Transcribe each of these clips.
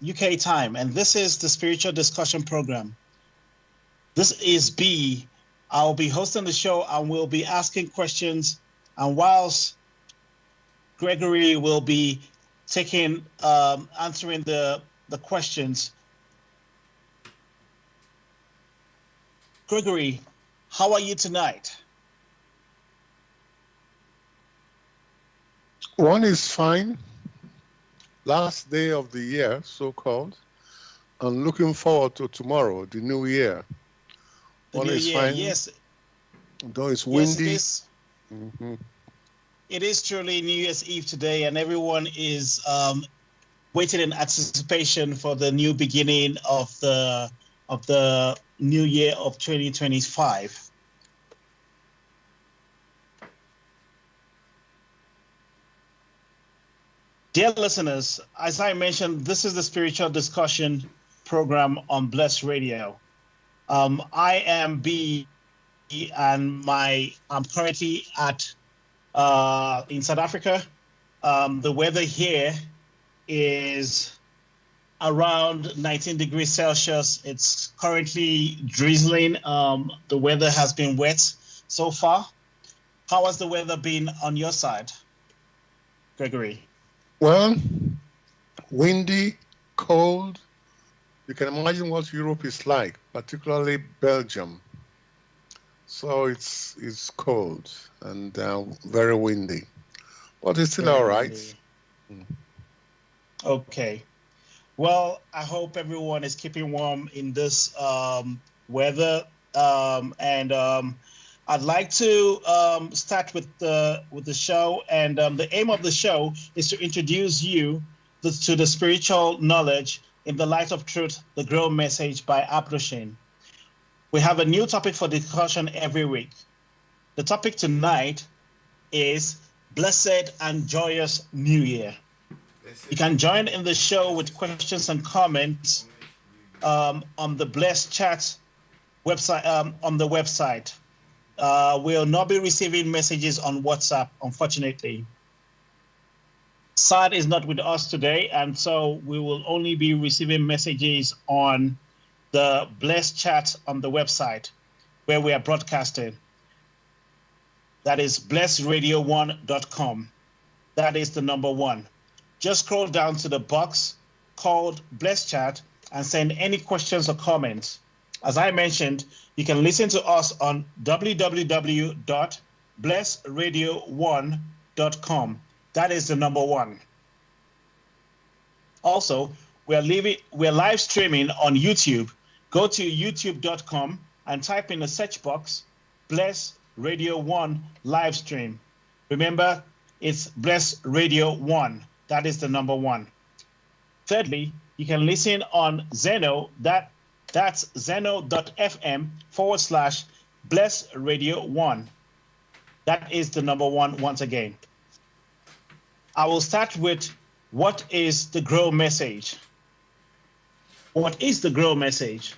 UK time, and this is the Spiritual Discussion Program. This is B. I'll be hosting the show and we'll be asking questions, and whilst Gregory will be answering the questions. Gregory, how are you tonight? One is fine. Last day of the year, so-called. I'm looking forward to tomorrow, the new year. One is fine. Yes. Though it's windy. Yes, it is truly New Year's Eve today, and everyone is waiting in anticipation for the new beginning of the new year of 2025. Dear listeners, as I mentioned, this is the Spiritual Discussion Program on Blessed Radio. I am B, and I'm currently in South Africa. The weather here is around 19 degrees Celsius. It's currently drizzling. The weather has been wet so far. How has the weather been on your side, Gregory? Well, windy, cold. You can imagine what Europe is like, particularly Belgium. So it's cold and very windy, but it's still all right. Okay. Well, I hope everyone is keeping warm in this weather, and I'd like to start with the show, and the aim of the show is to introduce you to the spiritual knowledge in the light of truth, the Grail Message by Abdushin. We have a new topic for discussion every week. The topic tonight is Blessed and Joyous New Year. You can join in the show with questions and comments on the Blessed Chat website. On the website, we'll not be receiving messages on WhatsApp, unfortunately. Sad is not with us today, and so we will only be receiving messages on the Blessed Chat on the website where we are broadcasting. That is blessradio1.com. That is the number 1. Just scroll down to the box called Blessed Chat and send any questions or comments. As I mentioned, you can listen to us on www.blessradio1.com. That is the number 1. Also, we're live streaming on YouTube. Go to youtube.com and type in the search box, Bless Radio 1 live stream. Remember, it's Bless Radio 1. That is the number 1. Thirdly, you can listen on Zeno. That's zeno.fm/Bless Radio 1. That is the number 1 once again. I will start with what is the Grail Message? What is the Grail Message?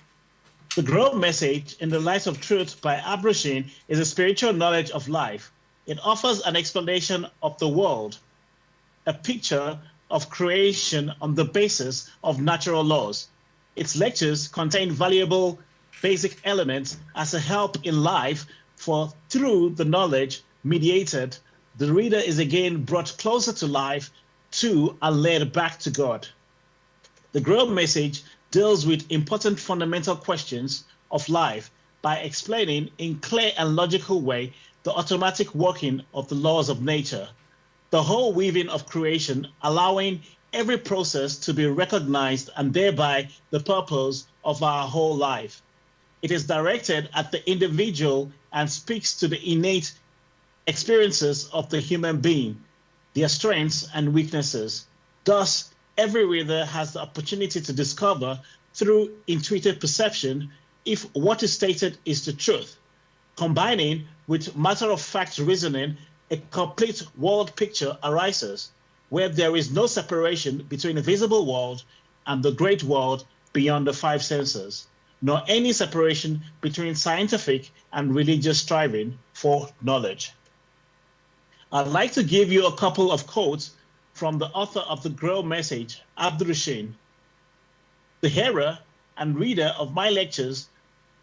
The Grail Message in the Light of Truth by Abdushin is a spiritual knowledge of life. It offers an explanation of the world, a picture of creation on the basis of natural laws. Its lectures contain valuable basic elements as a help in life, for through the knowledge mediated, the reader is again brought closer to life to and led back to God. The Grail Message deals with important fundamental questions of life by explaining in clear and logical way the automatic working of the laws of nature, the whole weaving of creation, allowing every process to be recognized and thereby the purpose of our whole life. It is directed at the individual and speaks to the innate experiences of the human being, their strengths and weaknesses. Thus, every reader has the opportunity to discover through intuitive perception if what is stated is the truth. Combining with matter-of-fact reasoning, a complete world picture arises, where there is no separation between the visible world and the great world beyond the 5 senses, nor any separation between scientific and religious striving for knowledge. I'd like to give you a couple of quotes from the author of the Grail Message, Abdushin. The hearer and reader of my lectures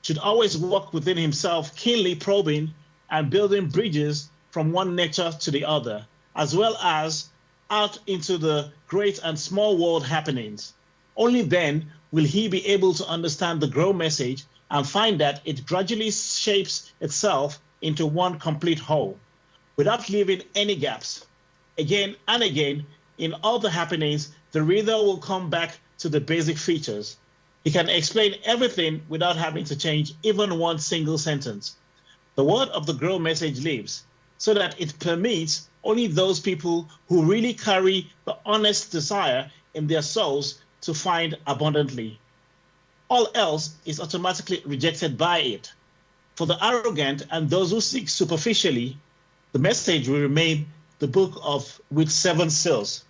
should always walk within himself, keenly probing and building bridges from one nature to the other, as well as out into the great and small world happenings. Only then will he be able to understand the Grail message and find that it gradually shapes itself into one complete whole, without leaving any gaps. Again and again, in all the happenings, the reader will come back to the basic features. He can explain everything without having to change even one single sentence. The word of the Grail message lives, so that it permits only those people who really carry the honest desire in their souls to find abundantly. All else is automatically rejected by it. For the arrogant and those who seek superficially, the message will remain the book with 7 seals.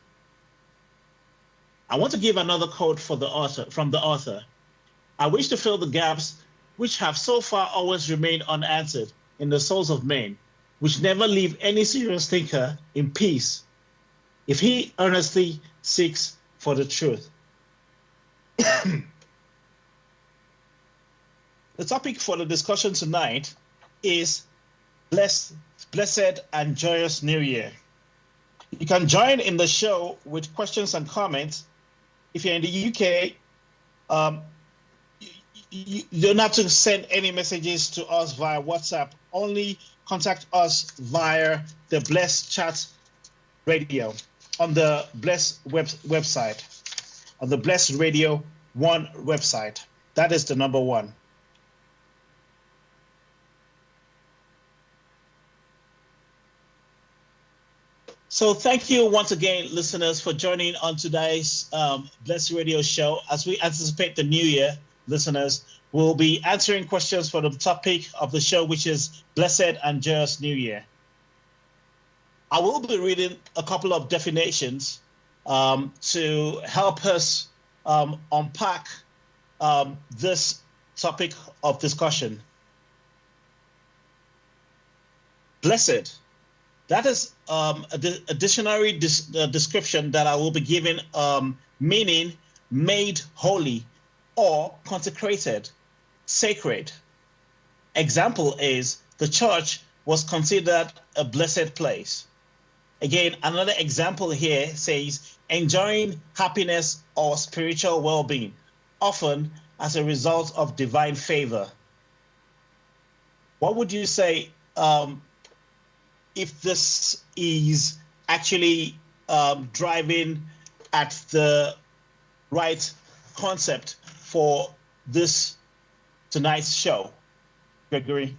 I want to give another quote from the author. I wish to fill the gaps which have so far always remained unanswered in the souls of men, which never leave any serious thinker in peace, if he earnestly seeks for the truth. The topic for the discussion tonight is Blessed and Joyous New Year. You can join in the show with questions and comments. If you're in the UK, you don't have to send any messages to us via WhatsApp. Only contact us via the Bless Chat Radio on the Bless website, on the Bless Radio 1 website. That is the number 1. So thank you once again, listeners, for joining on today's Bless Radio show. As we anticipate the new year, listeners, we'll be answering questions for the topic of the show, which is Blessed and Joyous New Year. I will be reading a couple of definitions to help us unpack this topic of discussion. Blessed. That is a dictionary description that I will be giving, meaning made holy or consecrated, sacred. Example is the church was considered a blessed place. Again, another example here says enjoying happiness or spiritual well-being, often as a result of divine favor. What would you say if this is actually driving at the right concept for this tonight's show, Gregory?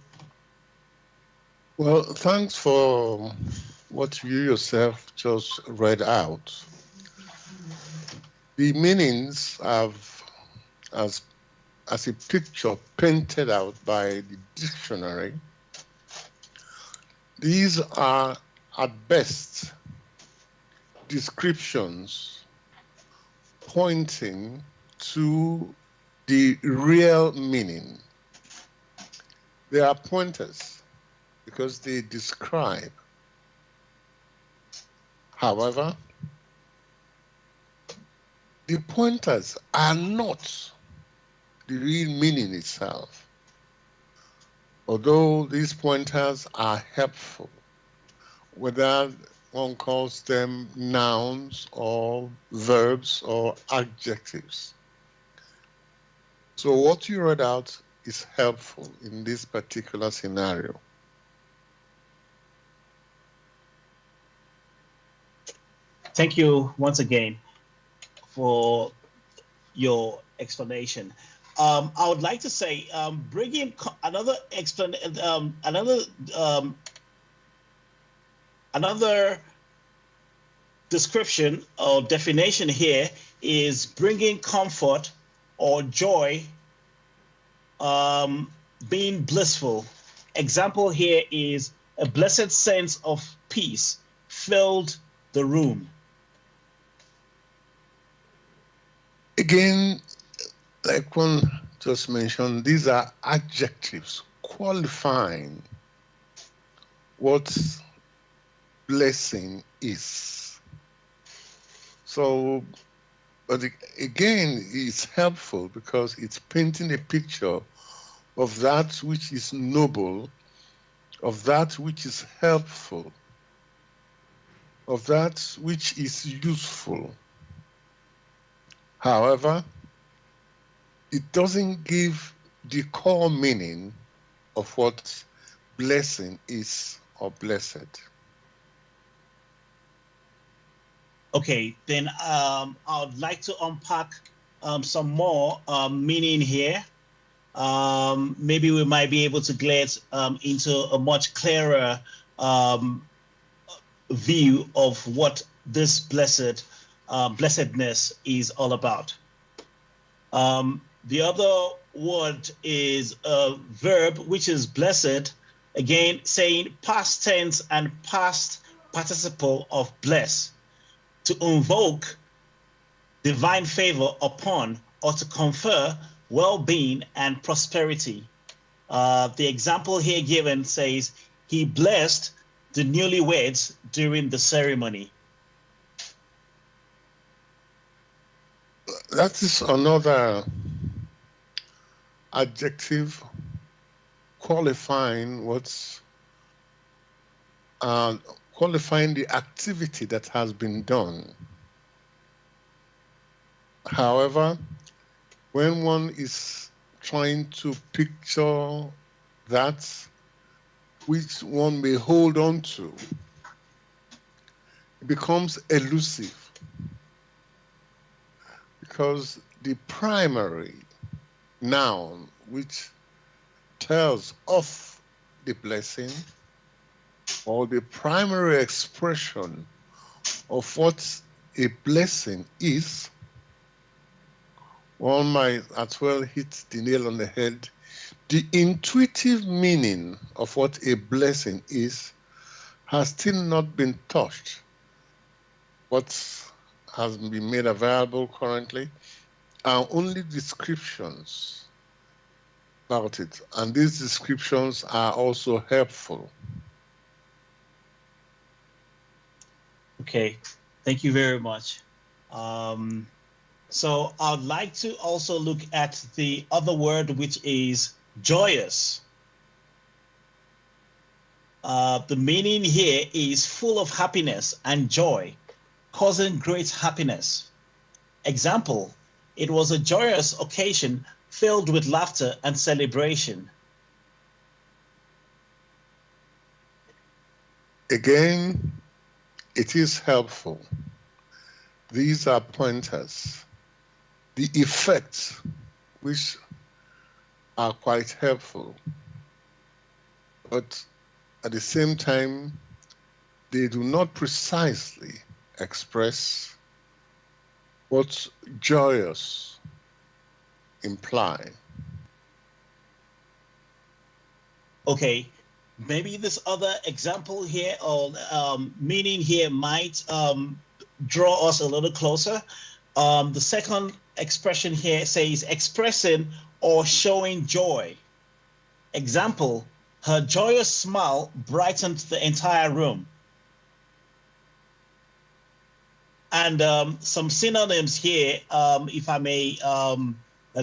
Well, thanks for what you yourself just read out. The meanings have, as a picture painted out by the dictionary, these are at best descriptions pointing to the real meaning. They are pointers because they describe. However, the pointers are not the real meaning itself. Although these pointers are helpful, whether one calls them nouns or verbs or adjectives. So what you read out is helpful in this particular scenario. Thank you once again for your explanation. I would like to say, bringing another another description or definition here is bringing comfort or joy, being blissful. Example here is a blessed sense of peace filled the room. Again, like one just mentioned, these are adjectives qualifying what blessing is. So But again, it's helpful because it's painting a picture of that which is noble, of that which is helpful, of that which is useful. However, it doesn't give the core meaning of what blessing is or blessed. Okay, then I would like to unpack some more meaning here. Maybe we might be able to get into a much clearer view of what this blessedness is all about. The other word is a verb, which is blessed, again saying past tense and past participle of bless, to invoke divine favor upon or to confer well-being and prosperity. The example here given says, he blessed the newlyweds during the ceremony. That is another adjective qualifying qualifying the activity that has been done. However, when one is trying to picture that which one may hold on to, it becomes elusive, because the primary noun which tells of the blessing, or the primary expression of what a blessing is, one might as well hit the nail on the head. The intuitive meaning of what a blessing is has still not been touched. What has been made available currently are only descriptions about it, and these descriptions are also helpful. Okay, thank you very much. So I'd like to also look at the other word, which is joyous. The meaning here is full of happiness and joy, causing great happiness. Example, it was a joyous occasion filled with laughter and celebration. Again, it is helpful. These are pointers. The effects, which are quite helpful, but at the same time, they do not precisely express what joyous imply. Okay, maybe this other example here or meaning here might draw us a little closer. The second expression here says expressing or showing joy. Example, her joyous smile brightened the entire room. And some synonyms here, if I may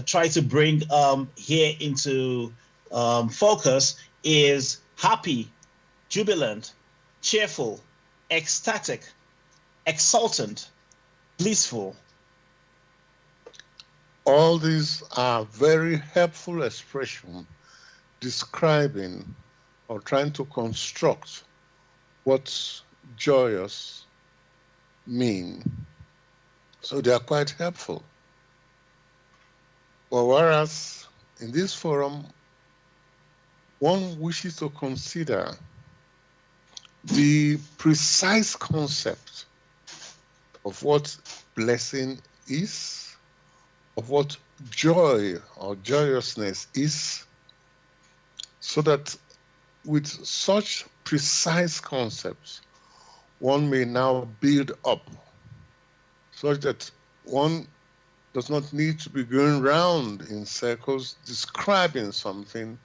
try to bring here into focus, is happy, jubilant, cheerful, ecstatic, exultant, blissful. All these are very helpful expressions describing or trying to construct what joyous mean. So they are quite helpful. Well, whereas in this forum, one wishes to consider the precise concept of what blessing is, of what joy or joyousness is, so that with such precise concepts, one may now build up, such that one does not need to be going round in circles describing something,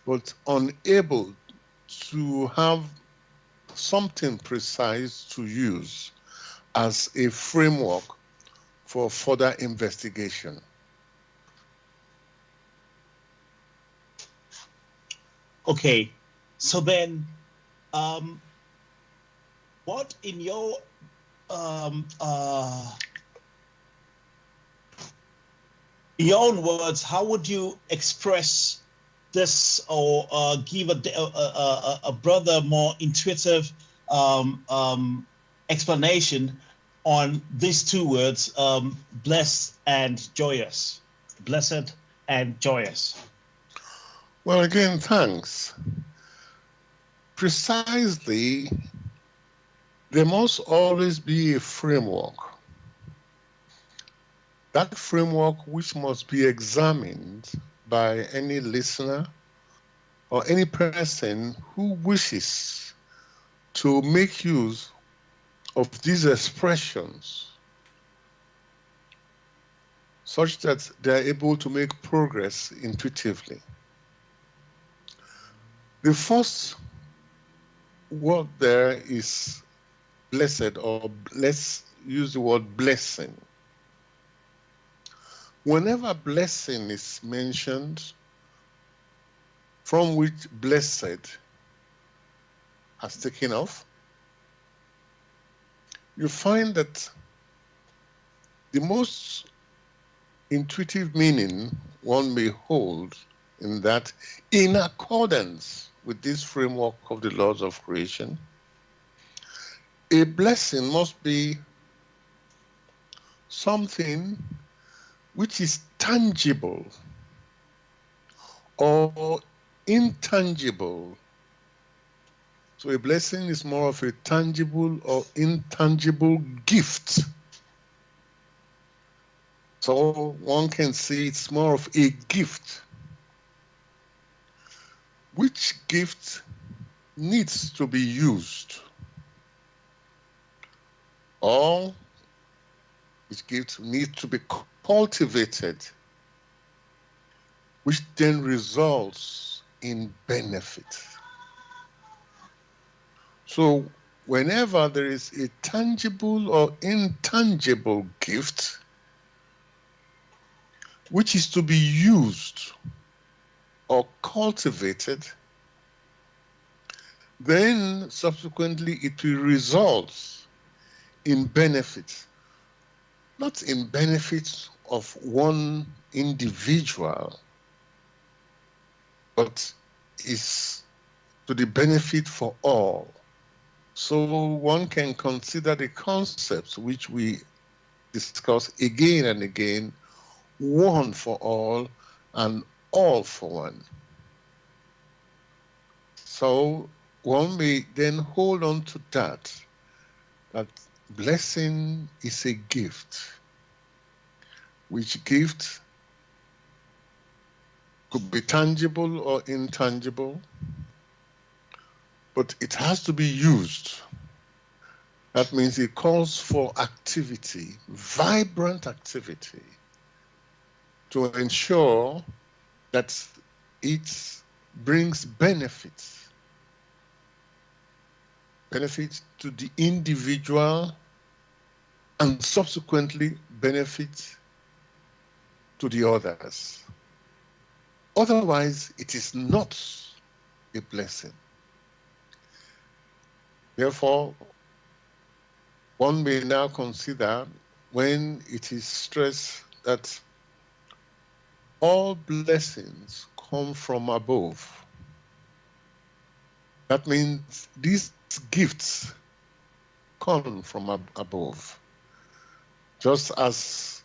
but unable to have something precise to use as a framework for further investigation. Okay, so then, what in your in your own words, how would you express this, or give a brother more intuitive explanation on these two words, blessed and joyous? Blessed and joyous. Well, again, thanks. Precisely, there must always be a framework. That framework which must be examined by any listener or any person who wishes to make use of these expressions such that they are able to make progress intuitively. The first word there is blessed, or let's use the word blessing. Whenever blessing is mentioned, from which blessed has taken off, you find that the most intuitive meaning one may hold in that, in accordance with this framework of the laws of creation, a blessing must be something which is tangible or intangible. So a blessing is more of a tangible or intangible gift. So one can say it's more of a gift. Which gift needs to be used? Or which gift needs to be cultivated, which then results in benefit. So whenever there is a tangible or intangible gift which is to be used or cultivated, then subsequently it will result in benefit. Not in benefit of one individual, but is to the benefit for all. So one can consider the concepts which we discuss again and again, one for all and all for one. So one may then hold on to that blessing is a gift, which gift could be tangible or intangible, but it has to be used. That means it calls for activity, vibrant activity, to ensure that it brings benefits to the individual and subsequently benefit to the others. Otherwise, it is not a blessing. Therefore, one may now consider, when it is stressed that all blessings come from above, that means these gifts come from above. Just as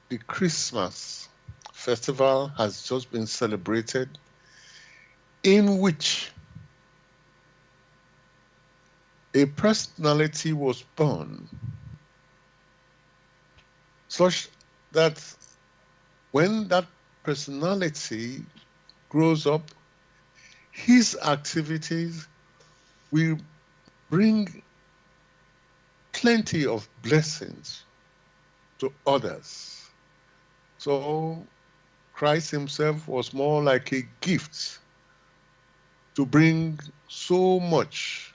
the Christmas festival has just been celebrated, in which a personality was born, such that when that personality grows up, his activities will bring plenty of blessings to others. So Christ himself was more like a gift to bring so much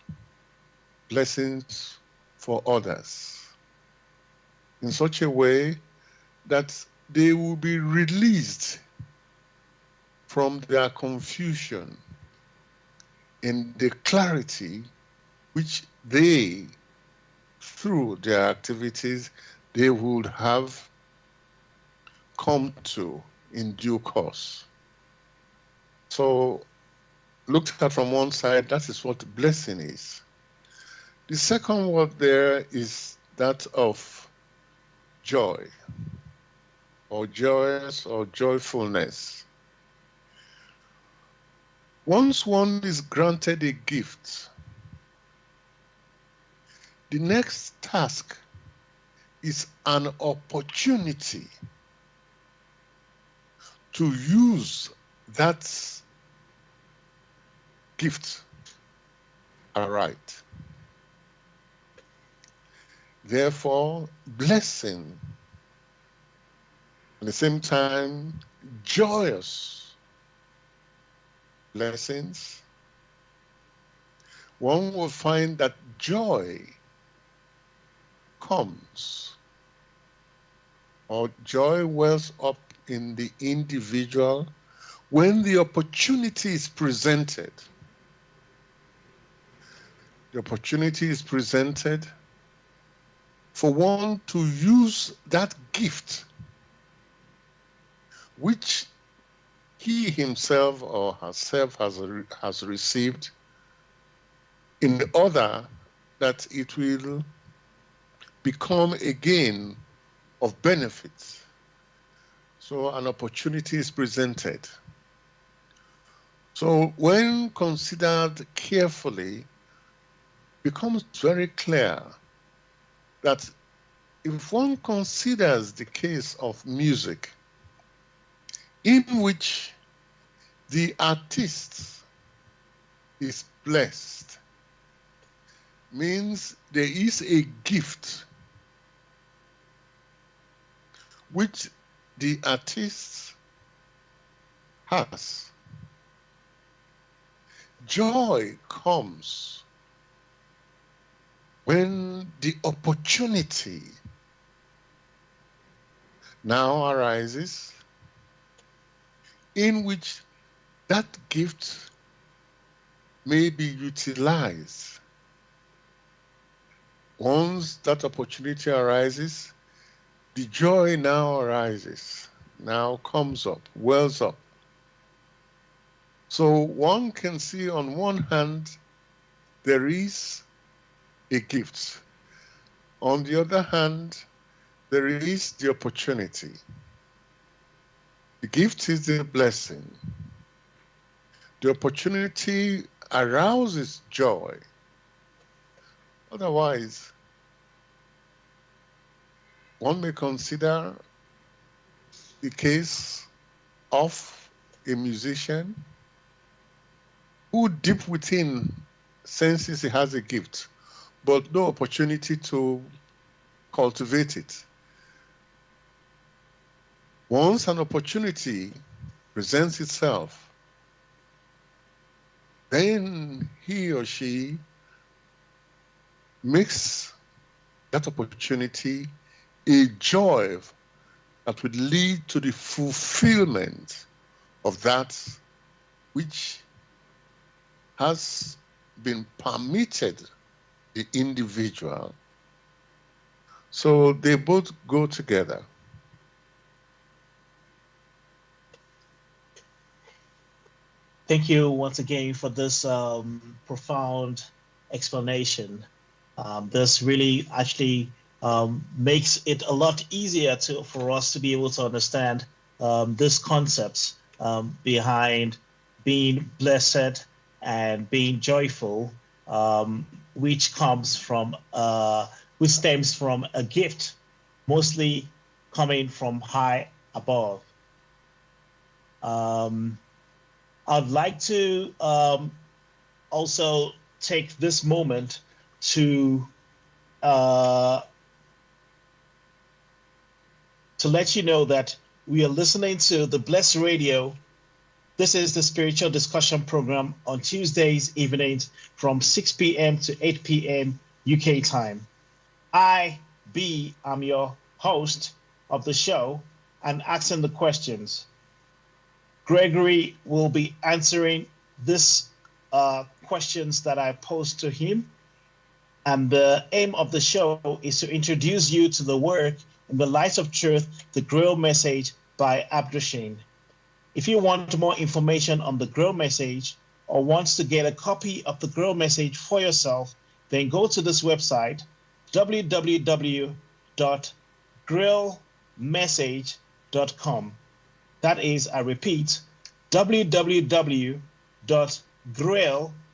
blessings for others, in such a way that they will be released from their confusion in the clarity which they, through their activities, they would have come to in due course. So, looked at from one side, that is what blessing is. The second word there is that of joy, or joyous, or joyfulness. Once one is granted a gift, the next task is an opportunity to use that gift aright. Therefore, blessing, at the same time, joyous blessings, one will find that joy comes, or joy wells up in the individual when the opportunity is presented. The opportunity is presented for one to use that gift which he himself or herself has received, in order that it will become again of benefit. So an opportunity is presented. So when considered carefully, becomes very clear that if one considers the case of music, in which the artist is blessed, means there is a gift which the artist has. Joy comes when the opportunity now arises in which that gift may be utilized. Once that opportunity arises, the joy now arises, now comes up, wells up. So one can see on one hand, there is a gift. On the other hand, there is the opportunity. The gift is the blessing. The opportunity arouses joy. Otherwise, one may consider the case of a musician who deep within senses he has a gift, but no opportunity to cultivate it. Once an opportunity presents itself, then he or she makes that opportunity a joy that would lead to the fulfillment of that which has been permitted the individual. So they both go together. Thank you once again for this profound explanation. This really actually makes it a lot easier for us to be able to understand these concepts behind being blessed and being joyful, which stems from a gift, mostly coming from high above. I'd like to also take this moment to let you know that we are listening to the Blessed Radio. This is the spiritual discussion program on Tuesdays evenings from 6 p.m. to 8 p.m. UK time. I'm your host, of the show and asking the questions. Gregory will be answering these questions that I pose to him. And the aim of the show is to introduce you to the work In the Light of Truth, the Grail Message by Abdushin. If you want more information on the Grail Message or wants to get a copy of the Grail Message for yourself, then go to this website, www.grailmessage.com. That is, I repeat, www.grail,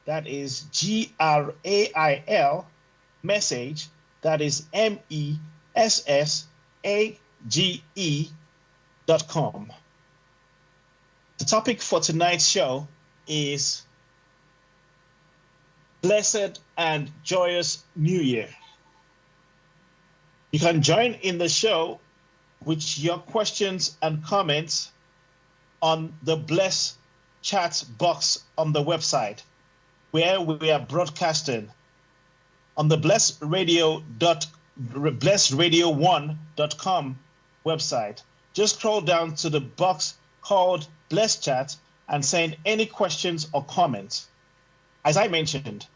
that is Grail, message, that is MESSAGE.com. The topic for tonight's show is Blessed and Joyous New Year. You can join in the show with your questions and comments on the Bless chat box on the website where we are broadcasting on the blessradio1.com website. Just scroll down to the box called Bless Chat and send any questions or comments. As I mentioned,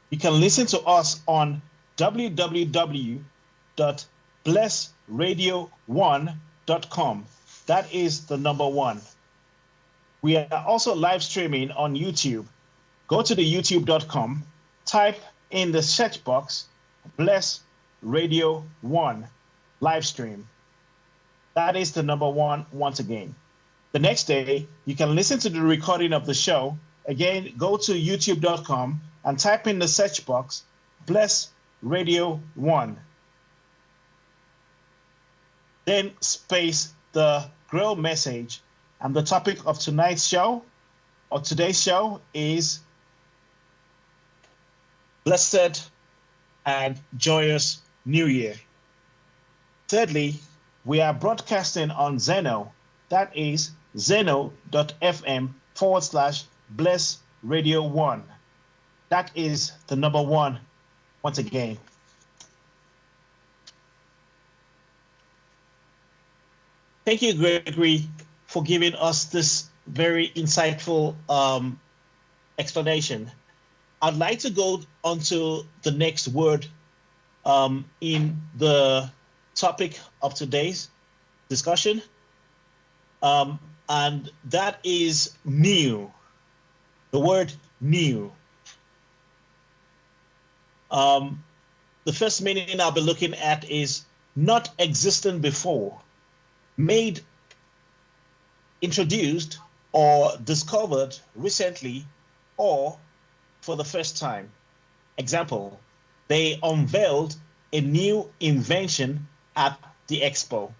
you can listen to us on www.blessradio1.com. That is the number one. We are also live streaming on YouTube. Go to the youtube.com, type in the search box, Bless Radio 1 live stream. That is the number one once again. The next day, you can listen to the recording of the show. Again, go to youtube.com and type in the search box, Bless Radio 1. Then space the Grail Message. And the topic of tonight's show, or today's show, is Blessed and Joyous New Year. Thirdly, we are broadcasting on Zeno. That is zeno.fm/Bless Radio 1. That is the number one once again. Thank you, Gregory, for giving us this very insightful explanation. I'd like to go on to the next word in the topic of today's discussion, and that is new. The word new. The first meaning I'll be looking at is not existing before, made, introduced, or discovered recently, or for the first time. Example, they unveiled a new invention at the expo.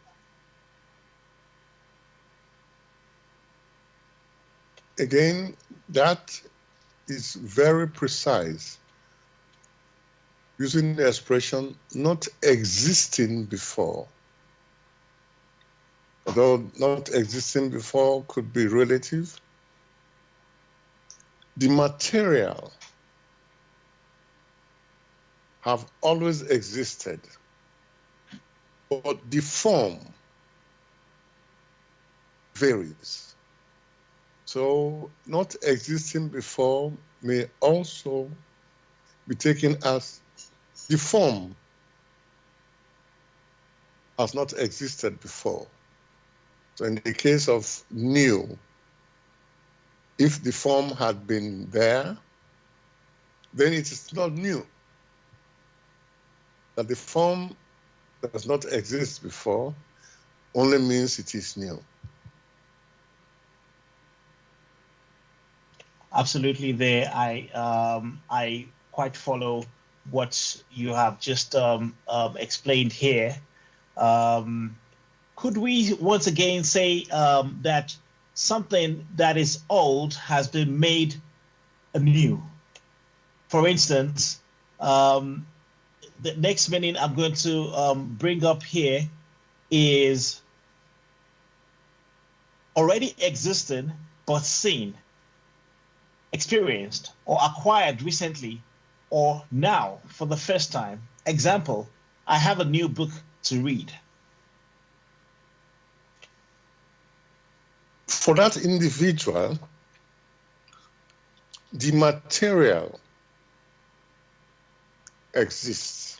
Again, that is very precise. Using the expression not existing before. Although not existing before could be relative, the material have always existed, but the form varies. So not existing before may also be taken as the form has not existed before. So in the case of new, if the form had been there, then it is not new. That the form does not exist before only means it is new. Absolutely, there. I quite follow what you have just explained here. Could we once again say that something that is old has been made anew? For instance, the next meaning I'm going to bring up here is already existing but seen, experienced, or acquired recently, or now for the first time. Example, I have a new book to read. For that individual, the material exists.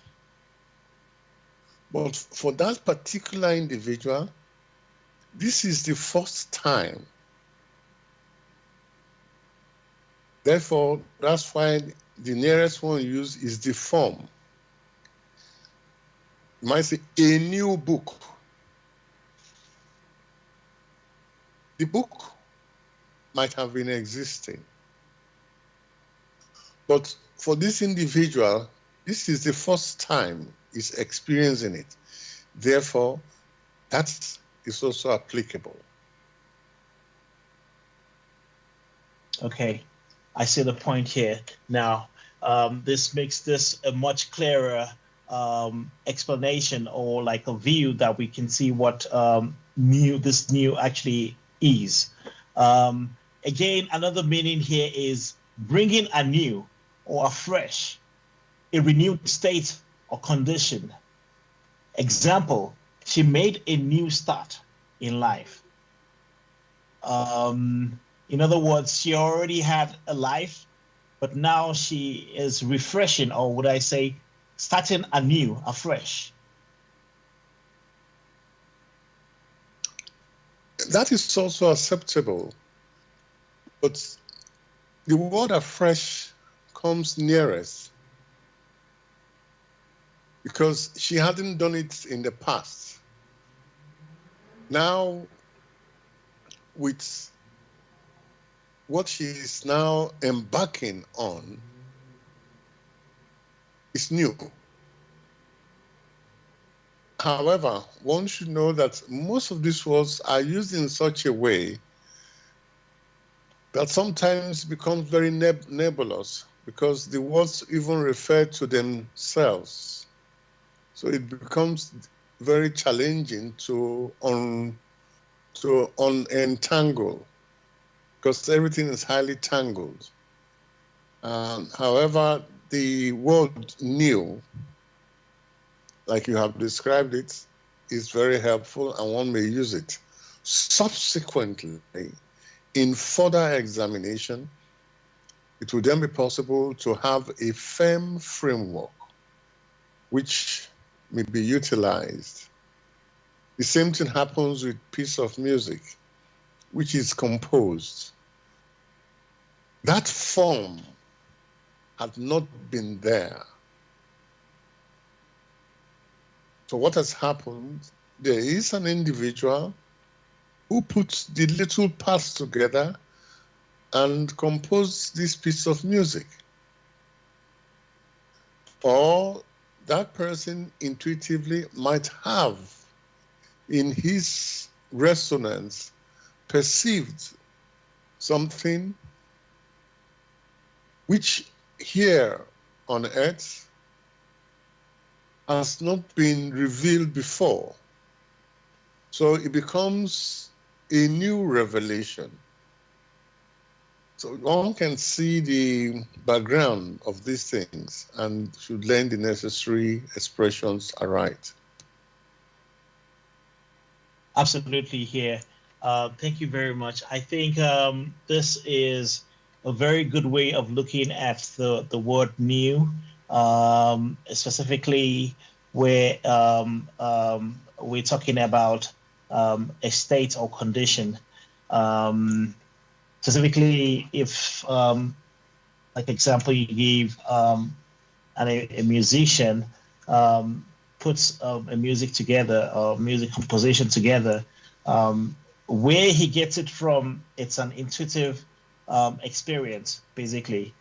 But for that particular individual, this is the first time. Therefore, that's why the nearest one used is the form. You might say a new book. The book might have been existing. But for this individual, this is the first time he's experiencing it. Therefore, that is also applicable. Okay, I see the point here. Now, this makes this a much clearer explanation, or like a view that we can see what this new actually is. Again, another meaning here is bringing anew or afresh, a renewed state or condition. Example, she made a new start in life. In other words, she already had a life, but now she is refreshing, or would I say, starting anew, afresh. That is also acceptable, but the word afresh comes nearest because she hadn't done it in the past. Now, with what she is now embarking on, is new. However, one should know that most of these words are used in such a way that sometimes becomes very nebulous, because the words even refer to themselves. So it becomes very challenging to unentangle, because everything is highly tangled. However, the word new, like you have described it, is very helpful, and one may use it. Subsequently, in further examination, it will then be possible to have a firm framework which may be utilized. The same thing happens with piece of music, which is composed. That form had not been there. So what has happened, there is an individual who puts the little parts together and composed this piece of music. Or that person intuitively might have, in his resonance, perceived something which here on earth has not been revealed before. So it becomes a new revelation. So one can see the background of these things and should learn the necessary expressions aright. Absolutely here. Thank you very much. I think this is a very good way of looking at the word new, specifically where we're talking about a state or condition. Specifically, if, like example you give, a musician puts a music together, or music composition together, where he gets it from, it's an intuitive experience, basically.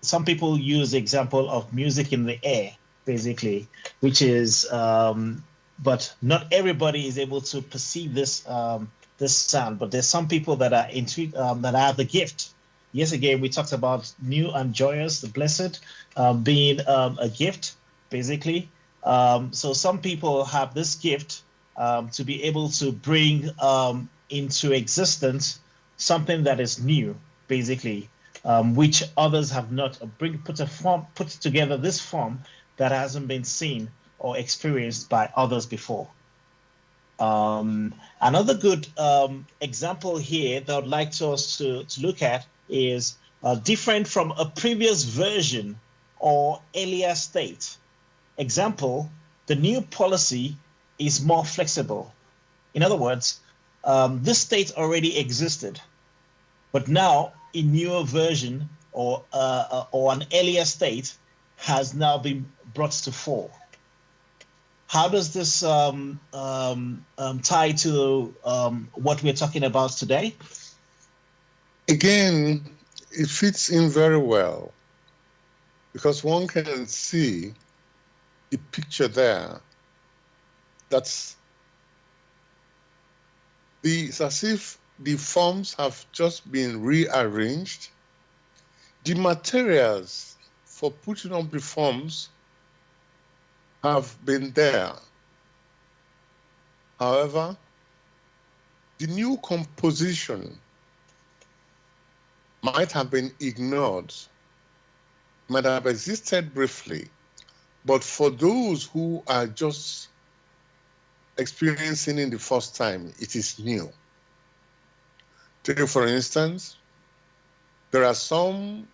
Some people use the example of music in the air, basically, which is, but not everybody is able to perceive this this sound. But there's some people that are that have the gift. Yes, again, we talked about new and joyous, the blessed, being a gift, basically. So some people have this gift to be able to bring into existence something that is new, basically, which others have not. Put together this form that hasn't been seen or experienced by others before. Another good example here that I'd like us to look at is different from a previous version or earlier state. Example, the new policy is more flexible. In other words, this state already existed, but now a newer version or an earlier state has now been brought to fore. How does this tie to what we're talking about today? Again, it fits in very well because one can see the picture there. It's as if the forms have just been rearranged. The materials for putting up the forms have been there. However, the new composition might have been ignored, might have existed briefly, but for those who are just experiencing it the first time, it is new. Take, for instance, there are some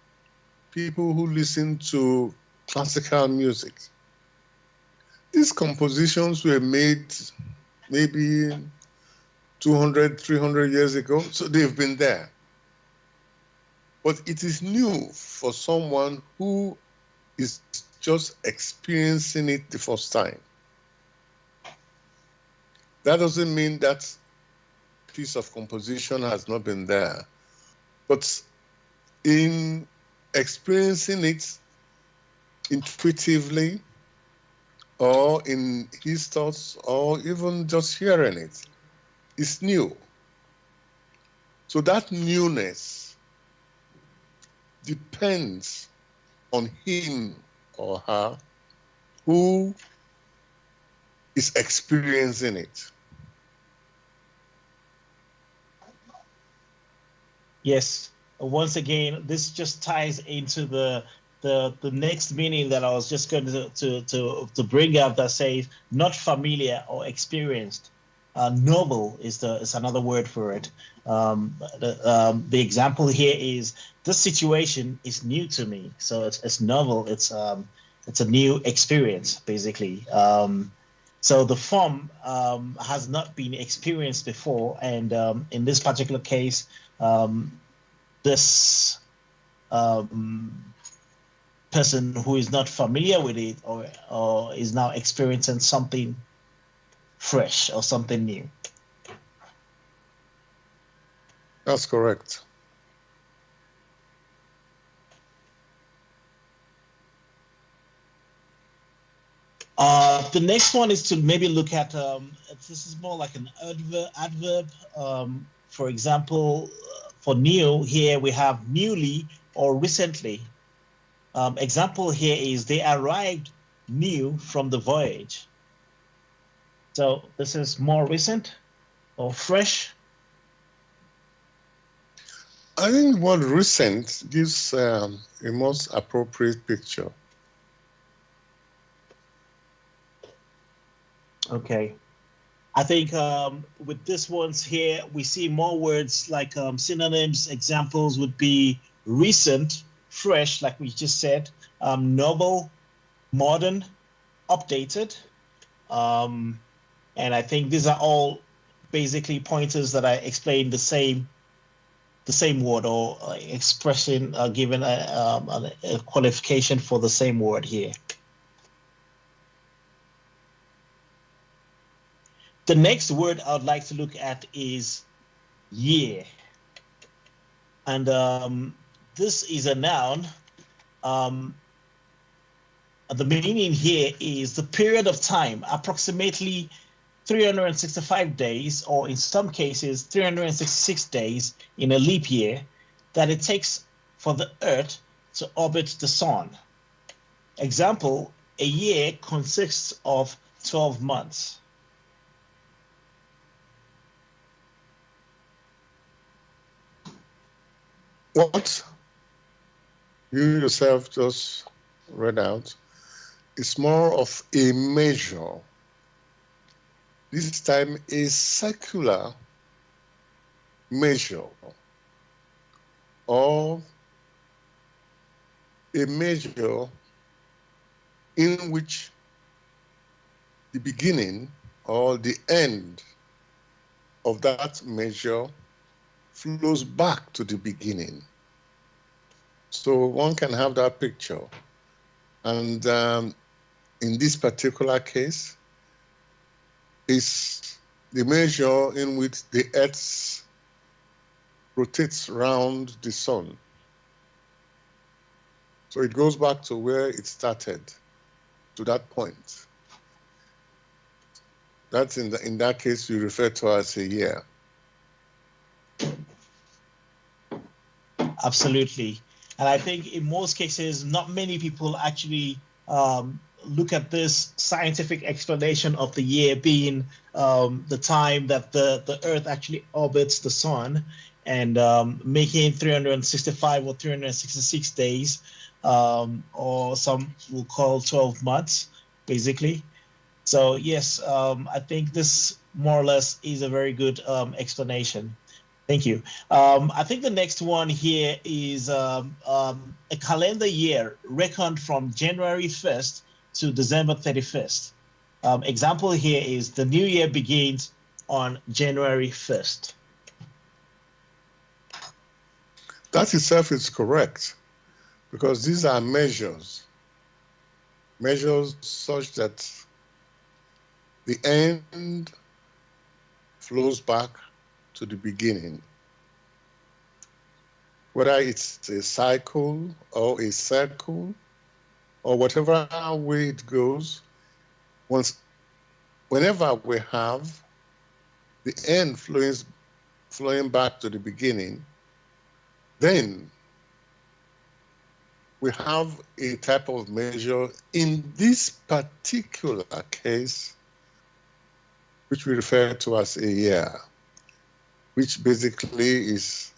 people who listen to classical music. These compositions were made maybe 200, 300 years ago, so they've been there. But it is new for someone who is just experiencing it the first time. That doesn't mean that piece of composition has not been there. But in experiencing it intuitively, or in his thoughts, or even just hearing it, it's new. So that newness depends on him or her who is experiencing it. Yes. Once again, this just ties into the next meaning that I was just going to bring up, that says not familiar or experienced. Novel is another word for it. The example here is this situation is new to me, so it's novel. It's a new experience basically. So the form has not been experienced before, and in this particular case, this person who is not familiar with it or is now experiencing something fresh or something new. That's correct. The next one is to maybe look at, this is more like an adverb. For example, for new, here we have newly or recently. Example here is they arrived new from the voyage. So this is more recent or fresh. I think what recent gives a most appropriate picture. Okay. I think with this ones here, we see more words like synonyms. Examples would be recent, fresh, like we just said, novel, modern, updated. And I think these are all basically pointers that I explain the same word or expression given a qualification for the same word here. The next word I would like to look at is year. And this is a noun. The meaning here is the period of time, approximately 365 days, or in some cases 366 days in a leap year, that it takes for the Earth to orbit the Sun. Example, a year consists of 12 months. What you yourself just read out is more of a measure this time a circular measure or a measure in which the beginning or the end of that measure flows back to the beginning. So one can have that picture. And in this particular case, is the measure in which the Earth rotates around the sun. So it goes back to where it started, to that point. That's in that case you refer to as a year. Absolutely. And I think in most cases, not many people actually look at this scientific explanation of the year being the time that the Earth actually orbits the sun, and making 365 or 366 days, or some will call 12 months, basically. So yes, I think this more or less is a very good explanation. Thank you. I think the next one here is a calendar year reckoned from January 1st to December 31st. Example here is the new year begins on January 1st. That itself is correct, because these are measures such that the end flows back to the beginning. Whether it's a cycle or a circle or whatever way it goes, whenever we have the end flowing back to the beginning, then we have a type of measure in this particular case, which we refer to as a year, which basically is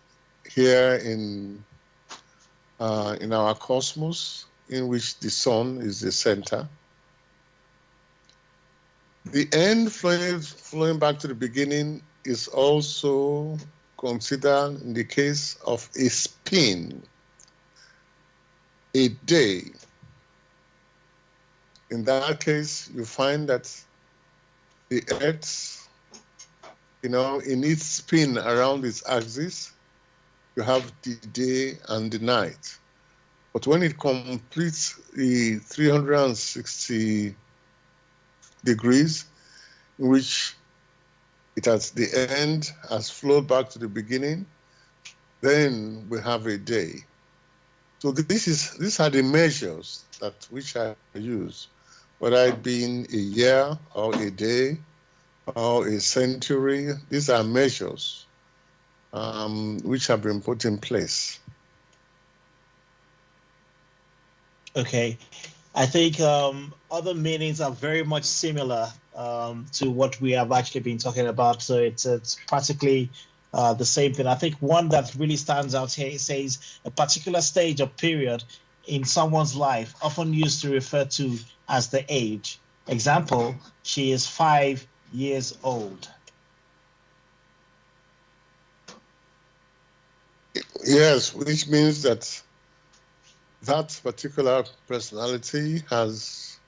here in our cosmos, in which the sun is the center. The end flowing back to the beginning is also considered in the case of a spin, a day. In that case, you find that the Earth, in its spin around its axis, you have the day and the night. But when it completes the 360 degrees, in which it has the end has flowed back to the beginning, then we have a day. So these are the measures which I use, whether it being a year or a day or a century. These are measures which have been put in place. Okay. I think other meanings are very much similar to what we have actually been talking about. So it's practically the same thing. I think one that really stands out here says a particular stage or period in someone's life, often used to refer to as the age. Example, she is 5 years old. Yes, which means that particular personality has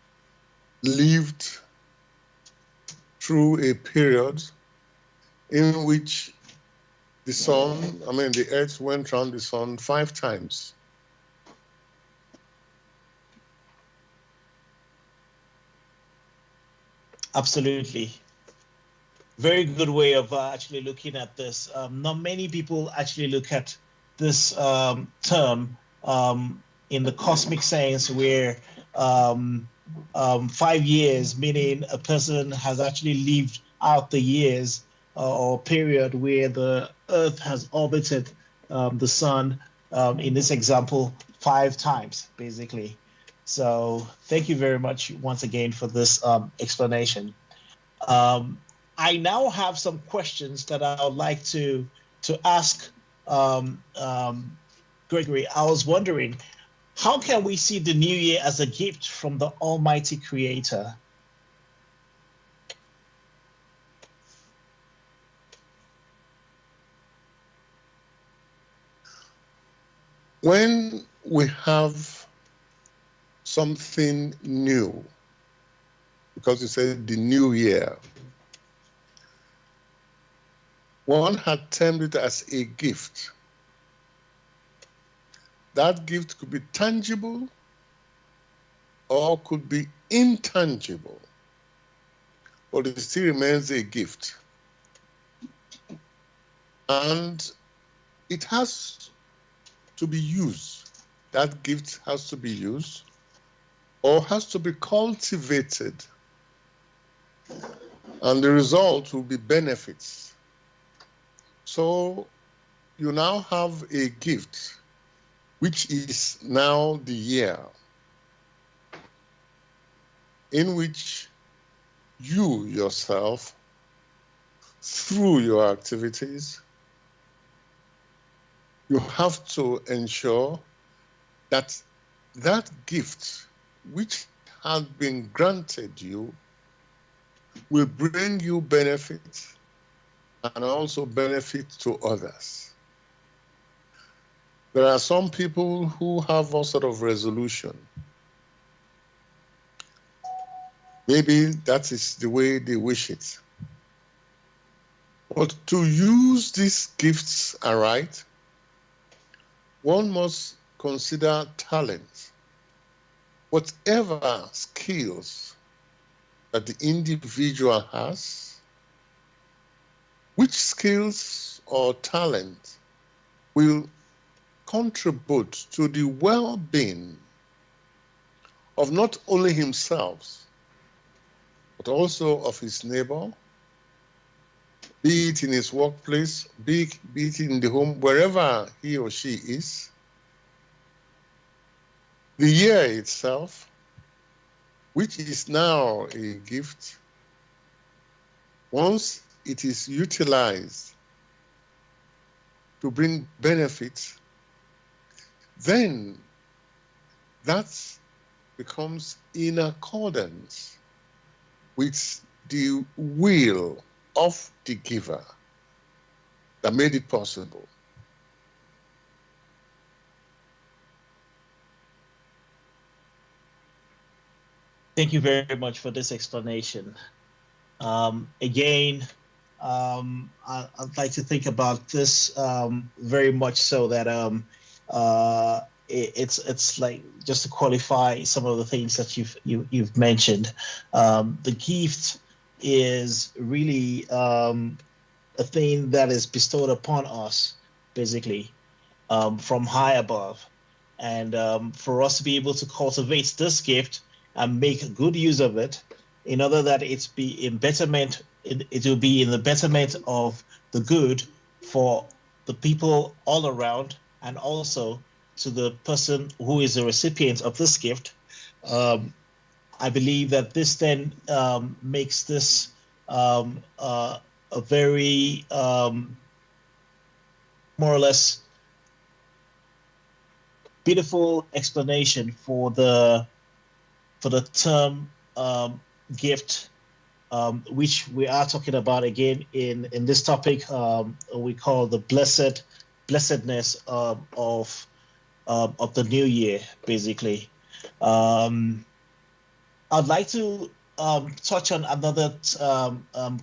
lived through a period in which the Earth went around the sun 5 times. Absolutely. Very good way of actually looking at this. Not many people actually look at this term in the cosmic sense, where 5 years, meaning a person has actually lived out the years or period where the Earth has orbited the sun, in this example, 5 times, basically. So thank you very much once again for this explanation. I now have some questions that I would like to ask Gregory. I was wondering, how can we see the new year as a gift from the Almighty Creator? When we have something new, because you said the new year, one had termed it as a gift. That gift could be tangible or could be intangible, but it still remains a gift. And it has to be used. That gift has to be used or has to be cultivated. And the result will be benefits. So you now have a gift, which is now the year, in which you yourself, through your activities, you have to ensure that that gift which has been granted you will bring you benefit and also benefit to others. There are some people who have all sort of resolution. Maybe that is the way they wish it. But to use these gifts aright, one must consider talent. Whatever skills that the individual has, which skills or talent will contribute to the well-being of not only himself, but also of his neighbor, be it in his workplace, be it in the home, wherever he or she is. The year itself, which is now a gift, once it is utilized to bring benefit, then that becomes in accordance with the will of the giver that made it possible. Thank you very much for this explanation. Again, I'd like to think about this very much so that it's like, just to qualify some of the things that you've mentioned. The gift is really a thing that is bestowed upon us, basically, from high above, and for us to be able to cultivate this gift and make good use of it, in order that it will be in the betterment of the good for the people all around, and also to the person who is the recipient of this gift. I believe that this then makes this a very more or less beautiful explanation for the term gift, which we are talking about again in this topic. We call the blessedness of the new year, basically. I'd like to touch on another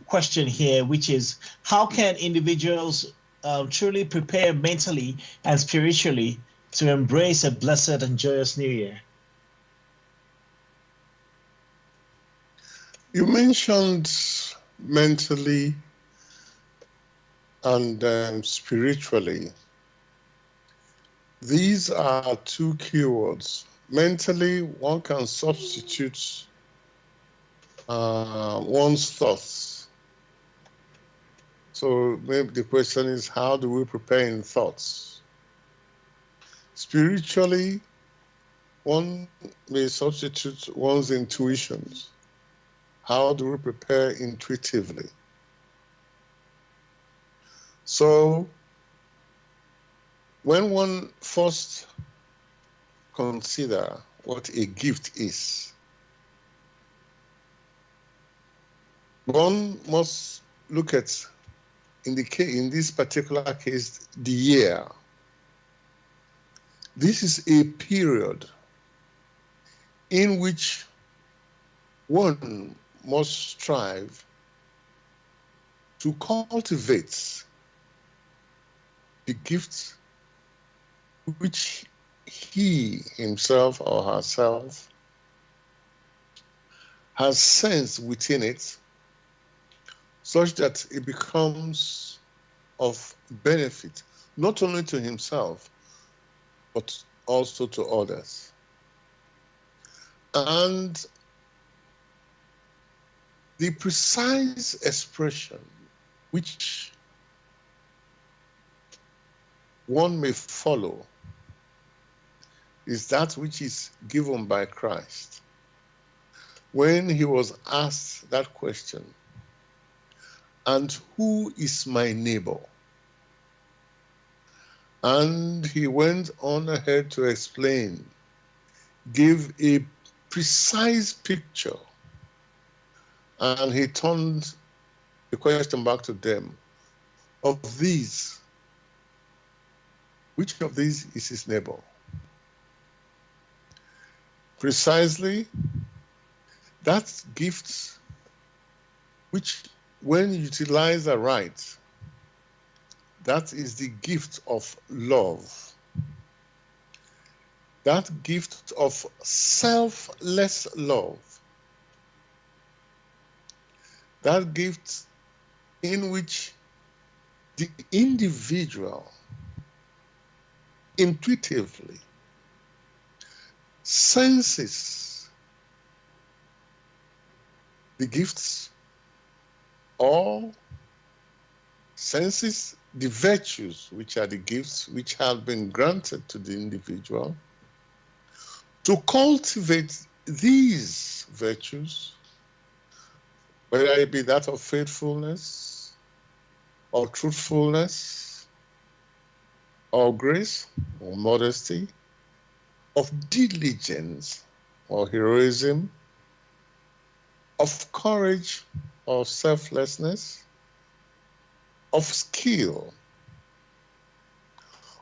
question here, which is, how can individuals truly prepare mentally and spiritually to embrace a blessed and joyous new year? You mentioned mentally and spiritually. These are two keywords. Mentally, one can substitute one's thoughts. So maybe the question is, how do we prepare in thoughts? Spiritually, one may substitute one's intuitions. How do we prepare intuitively? So when one first consider what a gift is, one must look at, in this particular case, the year. This is a period in which one must strive to cultivate the gifts which he himself or herself has sensed within it, such that it becomes of benefit not only to himself but also to others. And the precise expression which one may follow is that which is given by Christ. When he was asked that question, and who is my neighbor? And he went on ahead to explain, give a precise picture, and he turned the question back to them. Of these, which of these is his neighbor? Precisely, that gift which, when utilized aright, that is the gift of love. That gift of selfless love. That gift in which the individual intuitively senses the gifts or senses the virtues which are the gifts which have been granted to the individual, to cultivate these virtues, whether it be that of faithfulness or truthfulness or grace or modesty, of diligence or heroism, of courage or selflessness, of skill,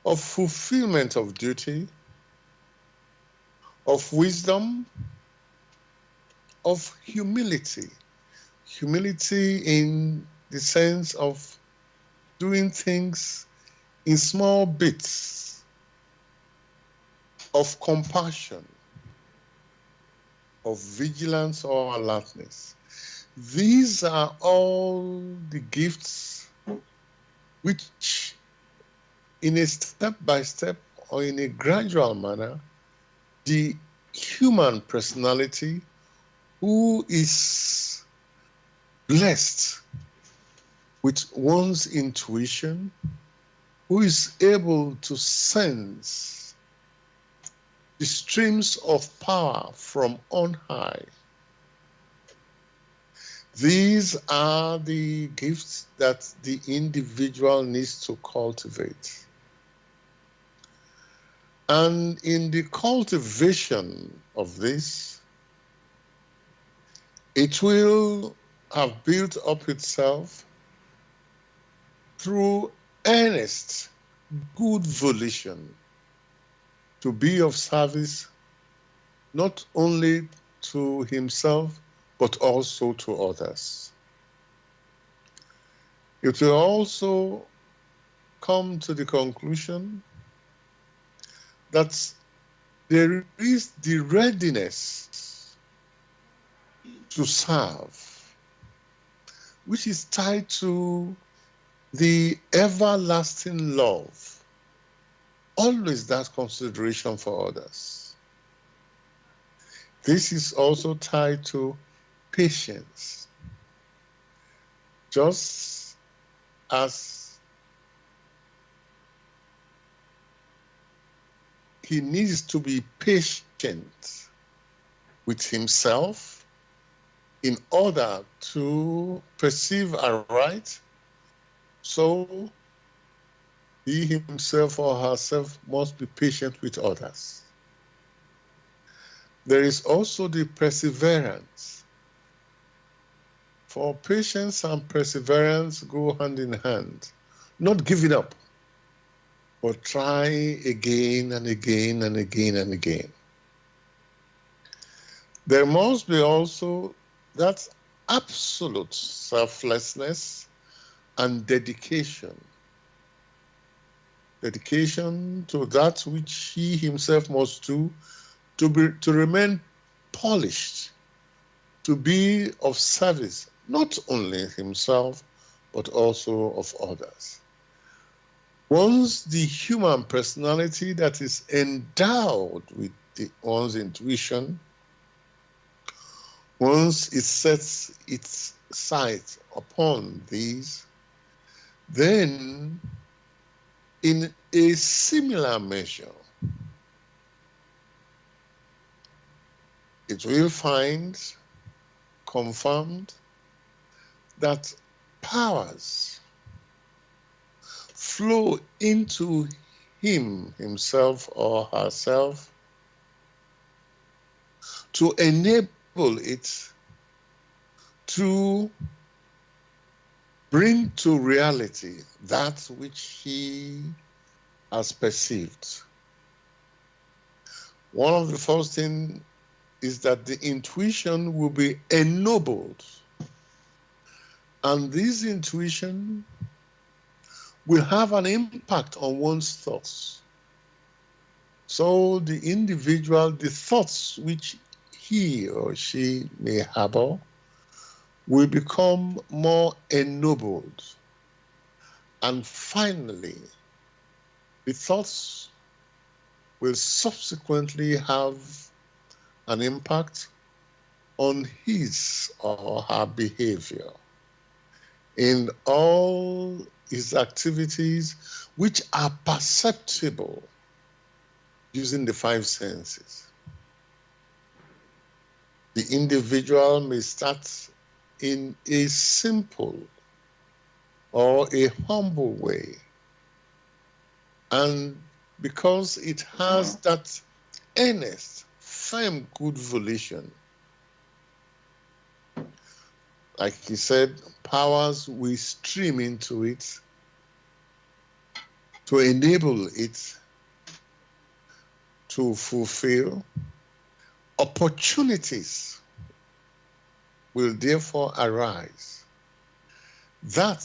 of fulfillment of duty, of wisdom, of humility. Humility in the sense of doing things in small bits, of compassion, of vigilance or alertness. These are all the gifts which, in a step-by-step or in a gradual manner, the human personality who is blessed with one's intuition, who is able to sense the streams of power from on high. These are the gifts that the individual needs to cultivate. And in the cultivation of this, it will have built up itself through earnest, good volition to be of service not only to himself, but also to others. It will also come to the conclusion that there is the readiness to serve, which is tied to the everlasting love, always that consideration for others. This is also tied to patience, just as he needs to be patient with himself in order to perceive aright, so he himself or herself must be patient with others. There is also the perseverance. For patience and perseverance go hand in hand. Not giving up, but try again and again and again and again. There must be also that absolute selflessness and dedication. Dedication to that which he himself must do to remain polished, to be of service, not only himself, but also of others. Once the human personality that is endowed with one's intuition, once it sets its sight upon these, then in a similar measure, it will find confirmed that powers flow into himself or herself to enable it to bring to reality that which he has perceived. One of the first things is that the intuition will be ennobled, and this intuition will have an impact on one's thoughts. So the individual, the thoughts which he or she may harbor will become more ennobled. And finally, the thoughts will subsequently have an impact on his or her behavior in all his activities which are perceptible using the five senses. The individual may start in a simple or a humble way, and because it has that earnest, firm, good volition, like he said, powers will stream into it to enable it to fulfill. Opportunities will therefore arise. That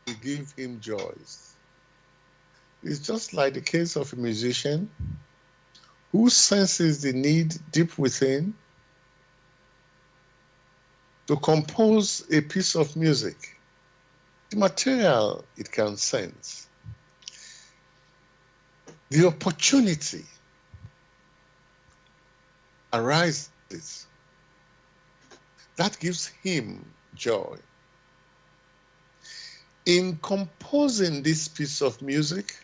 will give him joys. It's just like the case of a musician who senses the need deep within to compose a piece of music. The material it can sense, the opportunity arises. That gives him joy. In composing this piece of music,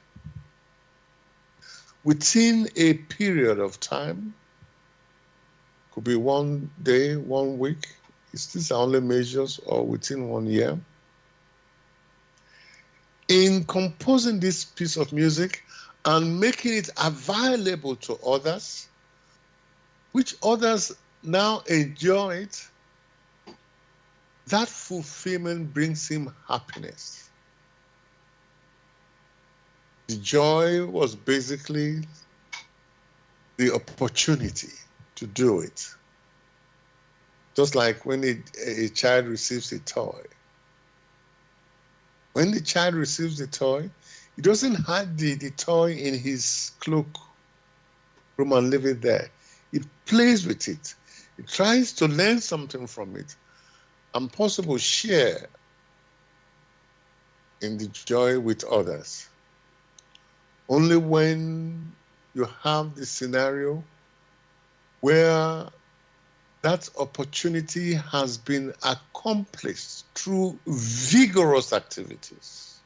within a period of time, could be 1 day, 1 week, these are only measures, or within 1 year. In composing this piece of music and making it available to others, which others now enjoy it, that fulfillment brings him happiness. The joy was basically the opportunity to do it. Just like when a child receives a toy. When the child receives the toy, he doesn't hide the toy in his cloak room and leave it there. He plays with it. He tries to learn something from it and possibly share in the joy with others. Only when you have the scenario where that opportunity has been accomplished through vigorous activities.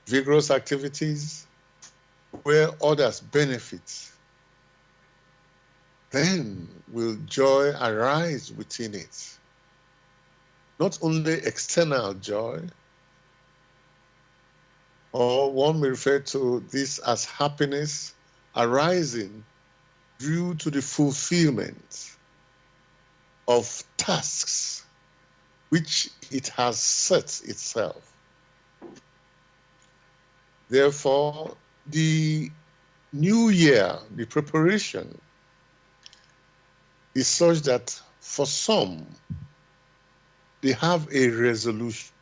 Vigorous activities where others benefit. Then will joy arise within it. Not only external joy, or one may refer to this as happiness arising due to the fulfillment of tasks which it has set itself. Therefore, the new year, the preparation is such that for some, they have a resolution,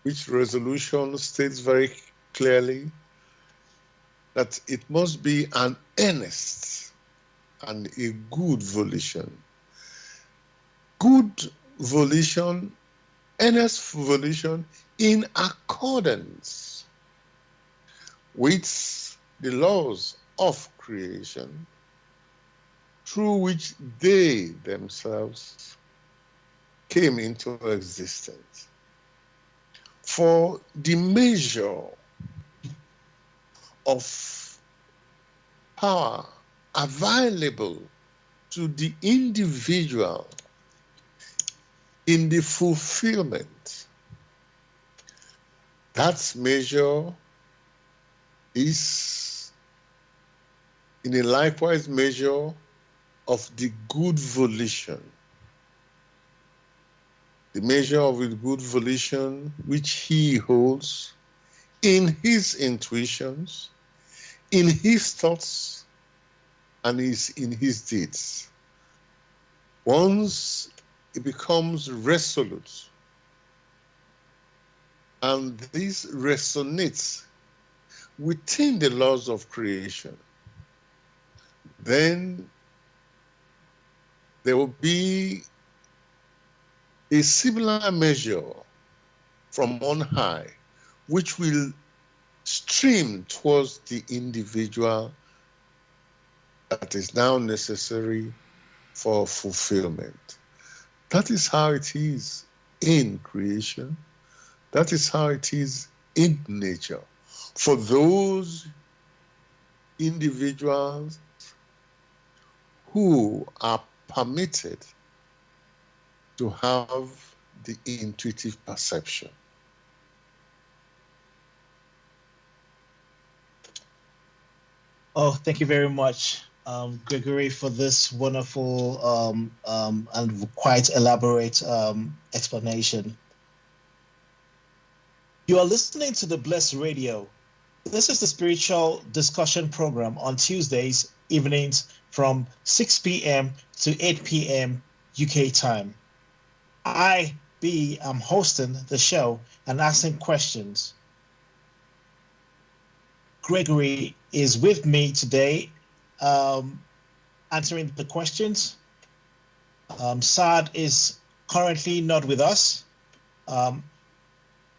which resolution states very clearly that it must be an earnest and a good volition. Good volition, earnest volition in accordance with the laws of creation through which they themselves came into existence. For the measure of power available to the individual in the fulfillment, that measure is in a likewise measure of the good volition. The measure of the good volition which he holds in his intuitions, in his thoughts, and in his deeds. Once it becomes resolute, and this resonates within the laws of creation, then there will be a similar measure from on high, which will stream towards the individual that is now necessary for fulfillment. That is how it is in creation. That is how it is in nature. For those individuals who are permitted to have the intuitive perception. Oh, thank you very much, Gregory, for this wonderful and quite elaborate explanation. You are listening to the Blessed Radio. This is the spiritual discussion program on Tuesdays evenings from 6 p.m. to 8 p.m. UK time. I am hosting the show and asking questions. Gregory is with me today, answering the questions. Saad is currently not with us.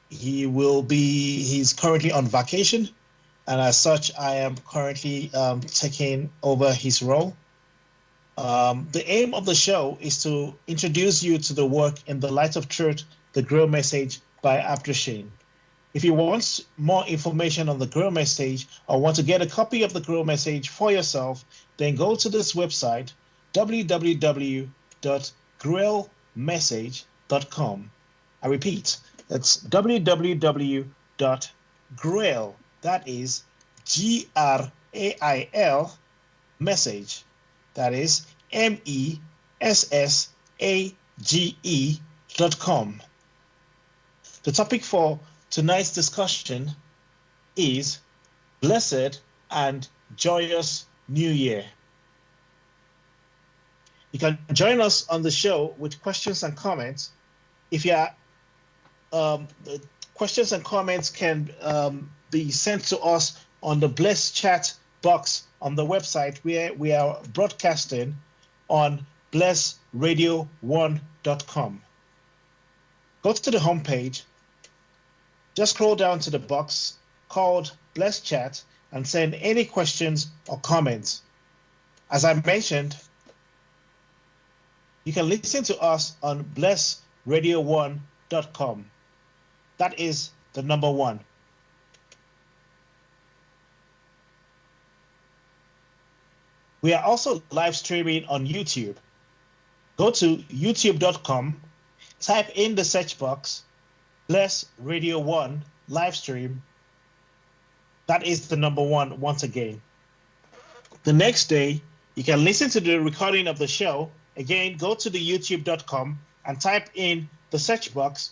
He's currently on vacation, and as such, I am currently taking over his role. The aim of the show is to introduce you to the work In the Light of Truth, the Grail Message by Abdurshane. If you want more information on the Grail Message or want to get a copy of the Grail Message for yourself, then go to this website, www.grailmessage.com. I repeat, it's www.grail, that is GRAIL, message, that is MESSAGE.com. The topic for tonight's discussion is Blessed and Joyous New Year. You can join us on the show with questions and comments. If you are, the questions and comments can be sent to us on the Blessed Chat box on the website where we are broadcasting on blessradio1.com. Go to the homepage, just scroll down to the box called Blessed Chat and send any questions or comments. As I mentioned, you can listen to us on blessradio1.com. That is the number 1. We are also live streaming on YouTube. Go to youtube.com, type in the search box, Bless Radio 1 live stream. That is the number 1 once again. The next day, you can listen to the recording of the show. Again, go to the youtube.com and type in the search box,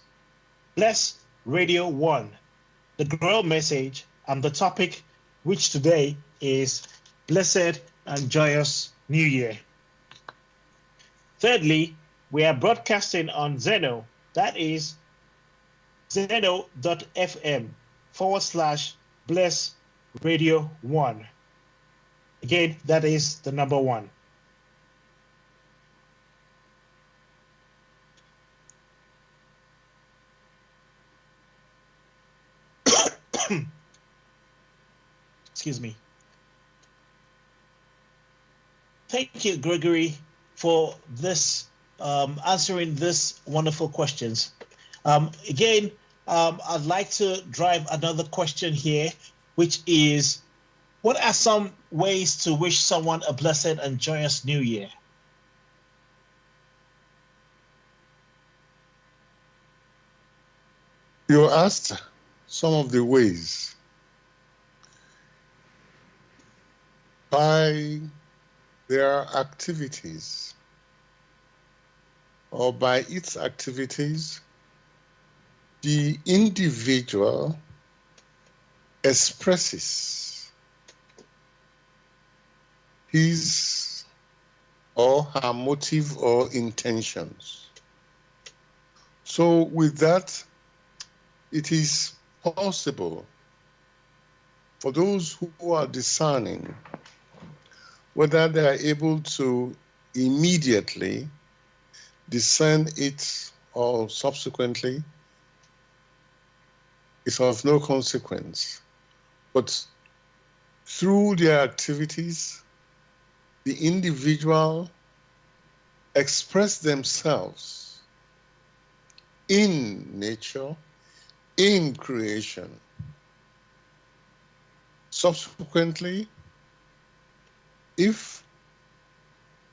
Bless Radio 1. the Grail Message, and the topic, which today is Blessed and Joyous New Year. Thirdly, we are broadcasting on Zeno, that is zeno.fm/bless radio 1. Again, that is the number 1. Excuse me. Thank you, Gregory, for this answering these wonderful questions. Again, I'd like to drive another question here, which is, what are some ways to wish someone a blessed and joyous New Year? You asked some of the ways. By their activities or by its activities, the individual expresses his or her motive or intentions. So with that, it is possible for those who are discerning whether they are able to immediately discern it or subsequently is of no consequence. But through their activities, the individual express themselves in nature, in creation. Subsequently, if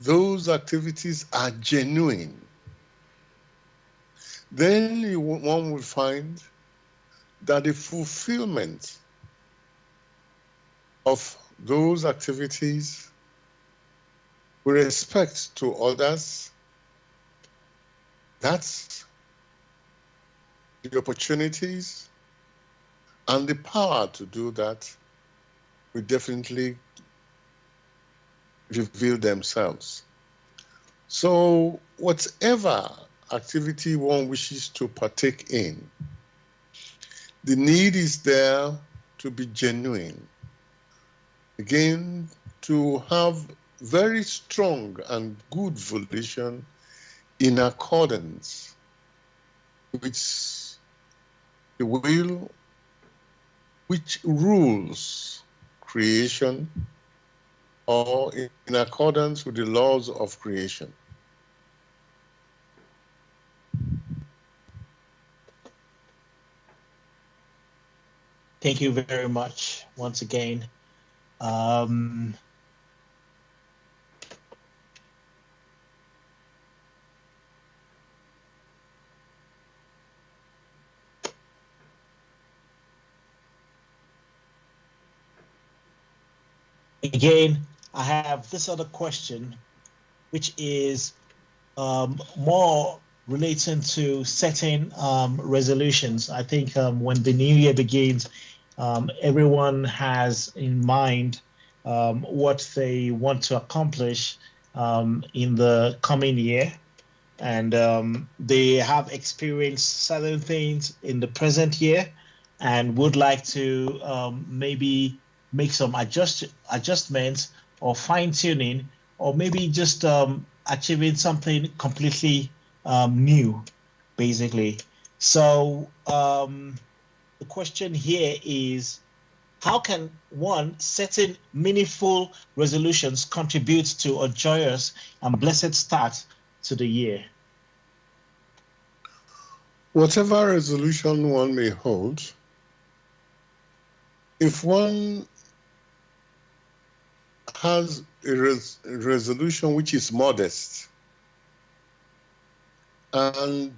those activities are genuine, then one will find that the fulfillment of those activities with respect to others, that's the opportunities and the power to do that will definitely reveal themselves. So whatever activity one wishes to partake in, the need is there to be genuine. Again, to have very strong and good volition in accordance with the will which rules creation, or in accordance with the laws of creation. Thank you very much once again. Again, I have this other question, which is more relating to setting resolutions. I think when the new year begins, everyone has in mind what they want to accomplish in the coming year. And they have experienced certain things in the present year and would like to maybe make some adjustments or fine-tuning, or maybe just achieving something completely new, basically. So the question here is, how can one setting meaningful resolutions contribute to a joyous and blessed start to the year? Whatever resolution one may hold, if one has a resolution which is modest and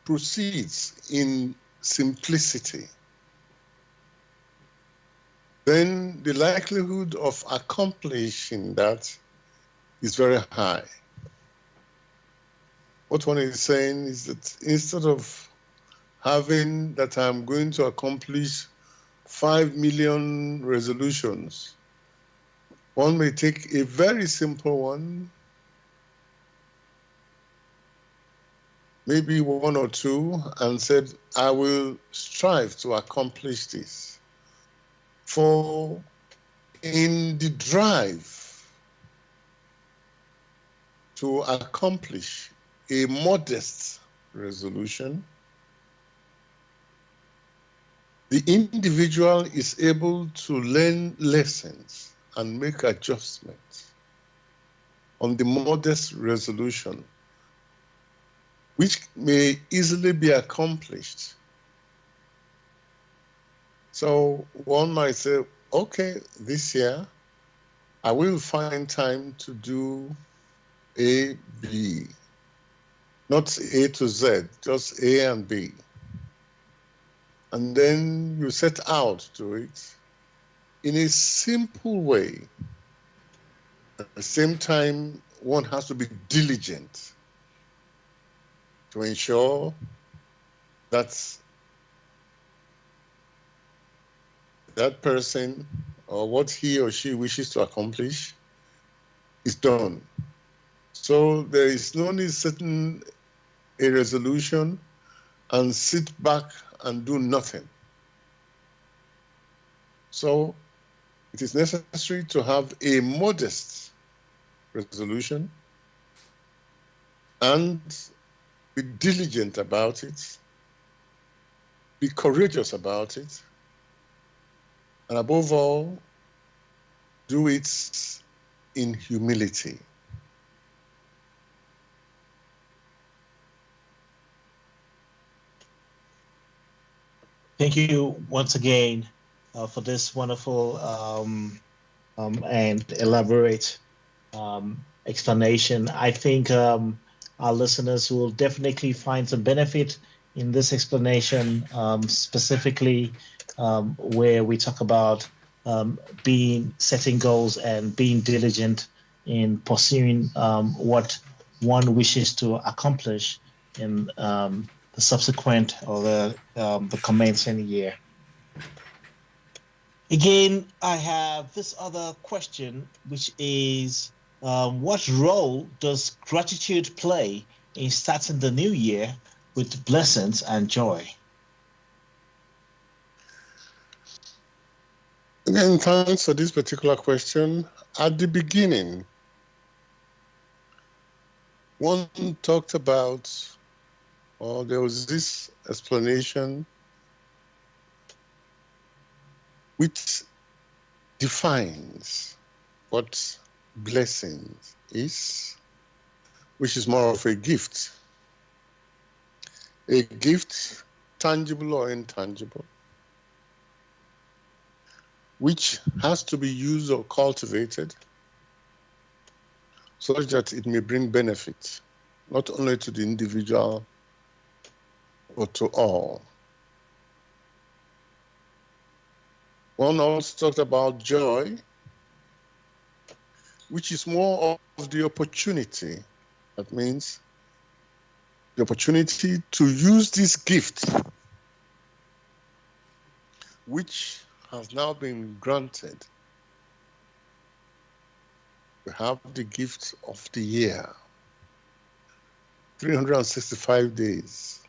proceeds in simplicity, then the likelihood of accomplishing that is very high. What one is saying is that instead of having that I'm going to accomplish 5 million resolutions. One may take a very simple one, maybe one or two, and said, I will strive to accomplish this. For in the drive to accomplish a modest resolution, the individual is able to learn lessons and make adjustments on the modest resolution, which may easily be accomplished. So one might say, okay, this year I will find time to do A, B, not A to Z, just A and B. And then you set out to it in a simple way. At the same time, one has to be diligent to ensure that that person or what he or she wishes to accomplish is done. So there is no need setting a resolution and sit back and do nothing. So it is necessary to have a modest resolution and be diligent about it, be courageous about it, and above all, do it in humility. Thank you once again for this wonderful and elaborate explanation. I think our listeners will definitely find some benefit in this explanation, specifically where we talk about setting goals and being diligent in pursuing what one wishes to accomplish in the subsequent or the commencing year. Again, I have this other question, which is, what role does gratitude play in starting the new year with blessings and joy? Again, thanks for this particular question. At the beginning, one talked about, or there was this explanation which defines what blessing is, which is more of a gift. A gift, tangible or intangible, which has to be used or cultivated such that it may bring benefit, not only to the individual, but to all. One also talked about joy, which is more of the opportunity. That means the opportunity to use this gift, which has now been granted. We have the gift of the year, 365 days.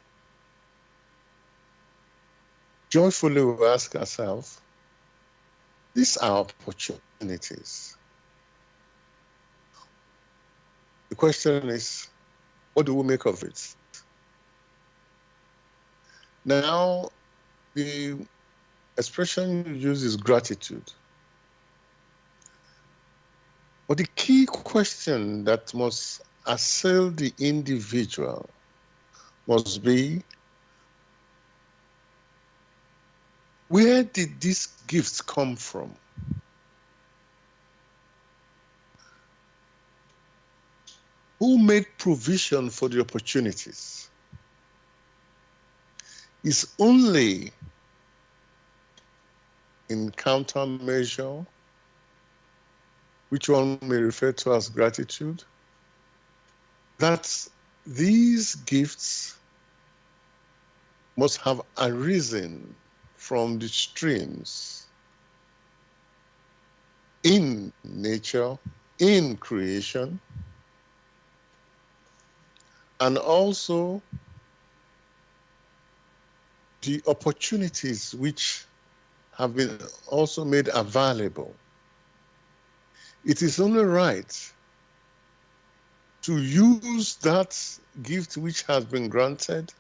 Joyfully we ask ourselves, these are opportunities. The question is, what do we make of it? Now, the expression you use is gratitude. But the key question that must assail the individual must be, where did these gifts come from? Who made provision for the opportunities? It's only in countermeasure, which one may refer to as gratitude, that these gifts must have arisen from the streams in nature, in creation, and also the opportunities which have been also made available. It is only right to use that gift which has been granted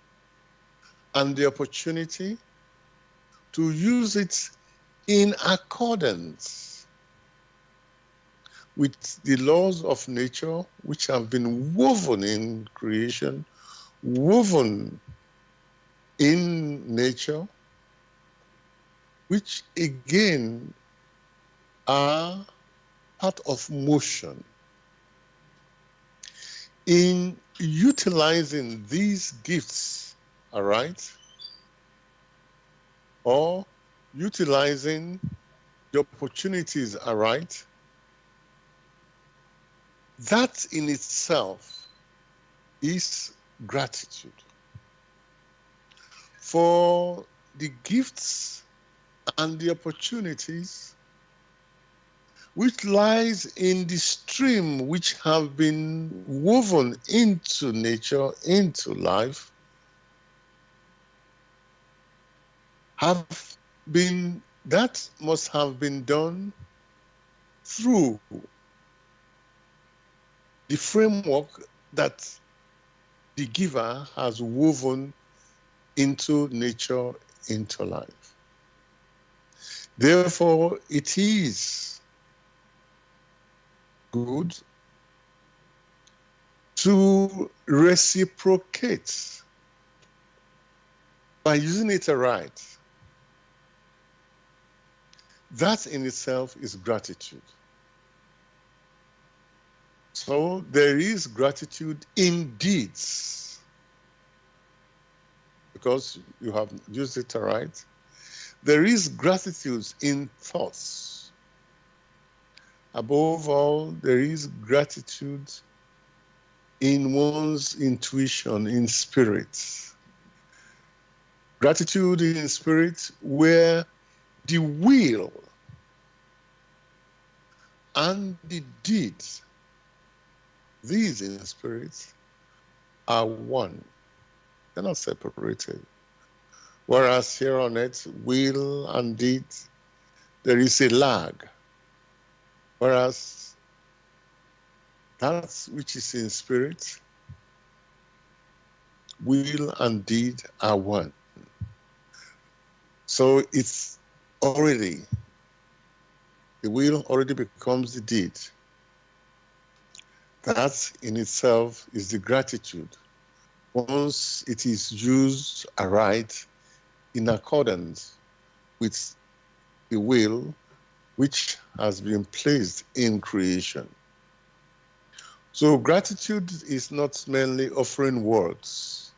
and the opportunity to use it in accordance with the laws of nature which have been woven in creation, woven in nature, which again are part of motion. In utilizing these gifts, all right, or utilizing the opportunities, all right, that in itself is gratitude for the gifts and the opportunities which lies in the stream which have been woven into nature, into life, that must have been done through the framework that the giver has woven into nature, into life. Therefore, it is good to reciprocate by using it aright. That in itself is gratitude. So there is gratitude in deeds because you have used it aright. There is gratitude in thoughts. Above all, there is gratitude in one's intuition, in spirit. Gratitude in spirit where the will and the deeds, these in spirit, are one. They're not separated. Whereas here on earth, will and deed, there is a lag. Whereas that which is in spirit, will and deed are one. So it's already, the will already becomes the deed. That in itself is the gratitude. Once it is used aright in accordance with the will which has been placed in creation. So gratitude is not merely offering words,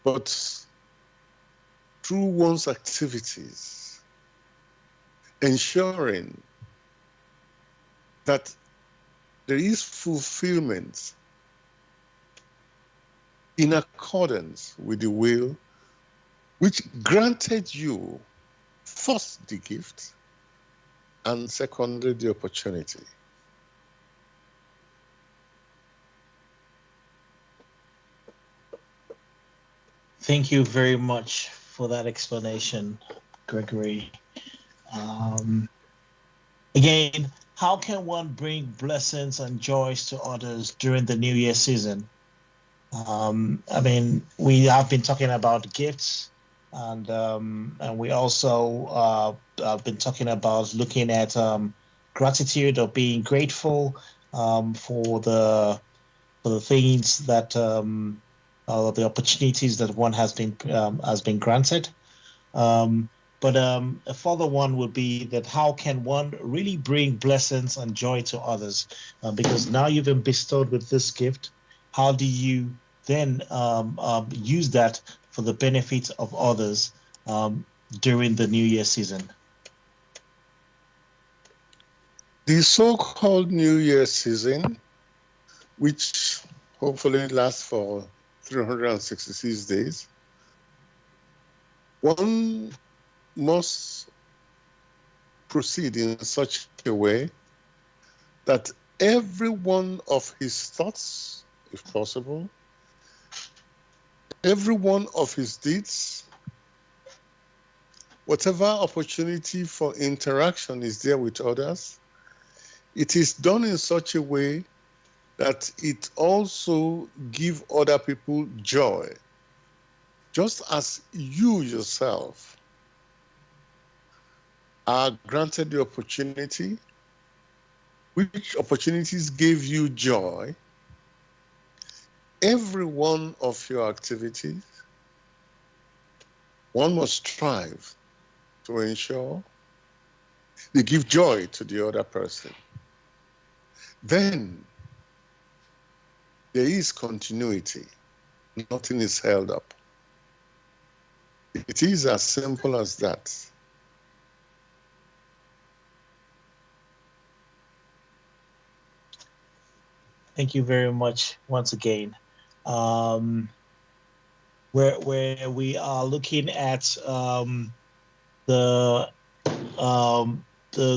but through one's activities, ensuring that there is fulfillment in accordance with the will which granted you first the gift and secondly the opportunity. Thank you very much for that explanation, Gregory. Again, how can one bring blessings and joys to others during the New Year season? I mean, we have been talking about gifts, and we also have been talking about looking at gratitude or being grateful for the things that the opportunities that one has been granted. But a further one would be that how can one really bring blessings and joy to others? Because now you've been bestowed with this gift, how do you then use that for the benefit of others during the New Year season? The so-called New Year season, which hopefully lasts for 366 days, one must proceed in such a way that every one of his thoughts, if possible, every one of his deeds, whatever opportunity for interaction is there with others, it is done in such a way that it also gives other people joy, just as you yourself are granted the opportunity, which opportunities gave you joy. Every one of your activities, one must strive to ensure they give joy to the other person. Then there is continuity. Nothing is held up. It is as simple as that. Thank you very much once again. Where we are looking at the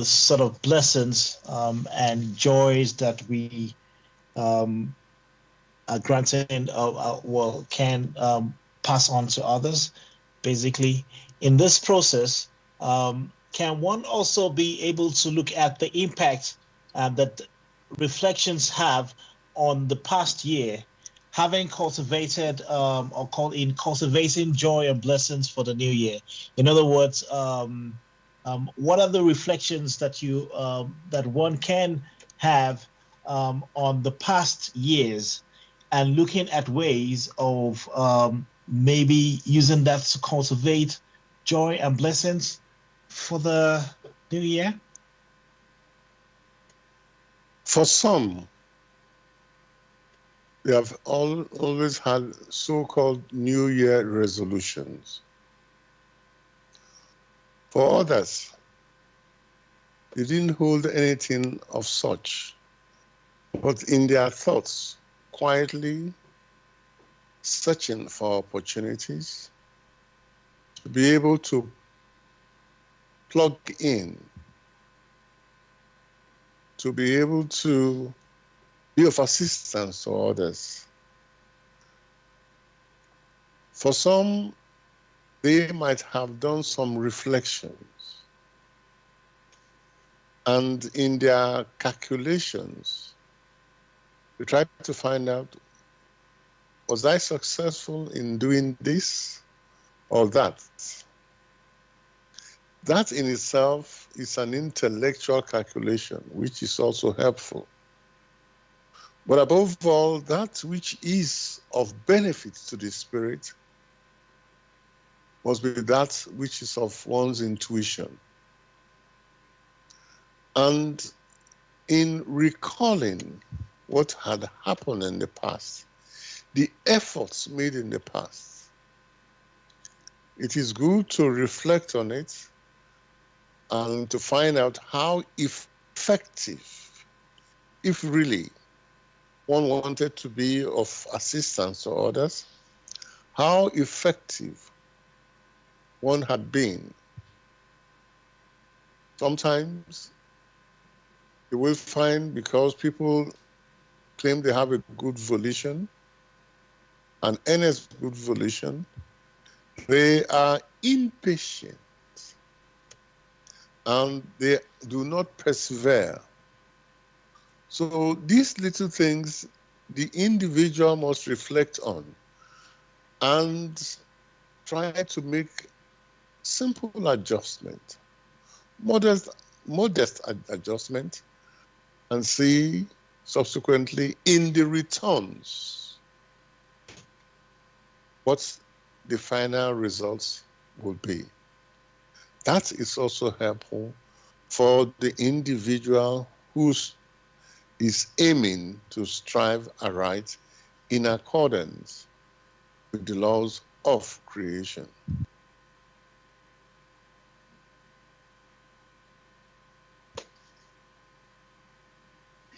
sort of blessings and joys that we are granted can pass on to others. Basically, in this process, can one also be able to look at the impact that reflections have on the past year, having cultivated cultivating joy and blessings for the new year? In other words, what are the reflections that that one can have on the past years, and looking at ways of maybe using that to cultivate joy and blessings for the new year? For some, they have always had so-called New Year resolutions. For others, they didn't hold anything of such, but in their thoughts, quietly searching for opportunities to be able to plug in, to be able to be of assistance to others. For some, they might have done some reflections, and in their calculations, they try to find out, was I successful in doing this or that? That in itself is an intellectual calculation, which is also helpful. But above all, that which is of benefit to the spirit must be that which is of one's intuition. And in recalling what had happened in the past, the efforts made in the past, it is good to reflect on it and to find out how effective, if really one wanted to be of assistance to others, how effective one had been. Sometimes you will find, because people claim they have a good volition, an earnest good volition, they are impatient and they do not persevere. So these little things the individual must reflect on and try to make simple adjustment, modest adjustment, and see subsequently in the returns what the final results will be. That is also helpful for the individual who is aiming to strive aright in accordance with the laws of creation.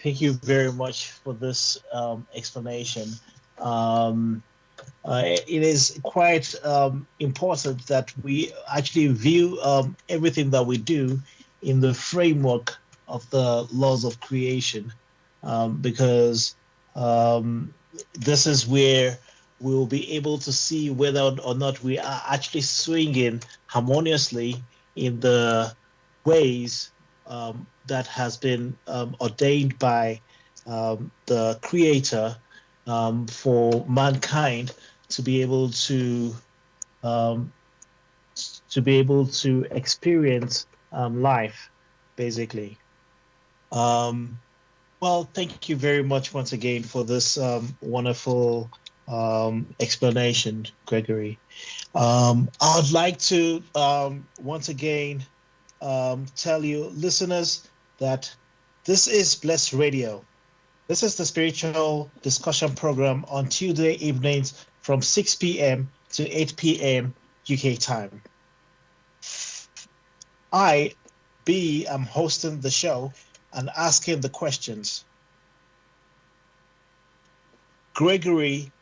Thank you very much for this explanation. it is quite important that we actually view everything that we do in the framework of the laws of creation, because um, this is where we will be able to see whether or not we are actually swinging harmoniously in the ways that has been ordained by the Creator for mankind to be able um, to experience life, basically. Um, well, thank you very much once again for this wonderful explanation, Gregory. I'd like to once again tell you, listeners, that this is Blessed Radio. This is the spiritual discussion program on Tuesday evenings from 6 p.m. to 8 p.m. UK time. I, B, am hosting the show and asking the questions. Gregory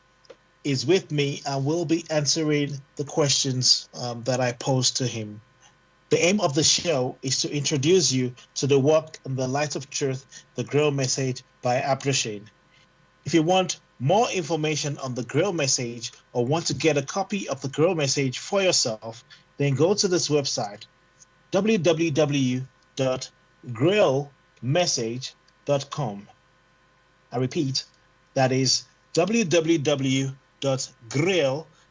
is with me and will be answering the questions that I pose to him. The aim of the show is to introduce you to the work and the light of truth, the Grail Message by Abdushin. If you want more information on the Grail Message or want to get a copy of the Grail Message for yourself, then go to this website, www.grailmessage.com. I repeat, that is www.grail,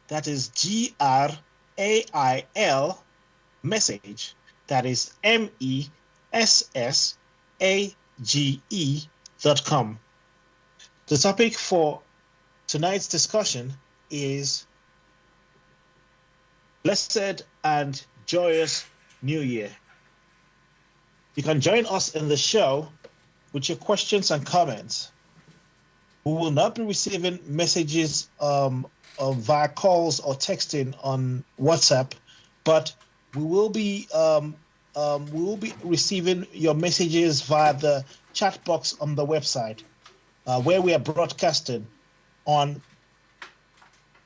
that is GRAIL, message, that is MESSAGE.com. The topic for tonight's discussion is Blessed and Joyous New Year. You can join us in the show with your questions and comments. We will not be receiving messages via calls or texting on WhatsApp, but we will be receiving your messages via the chat box on the website, where we are broadcasting on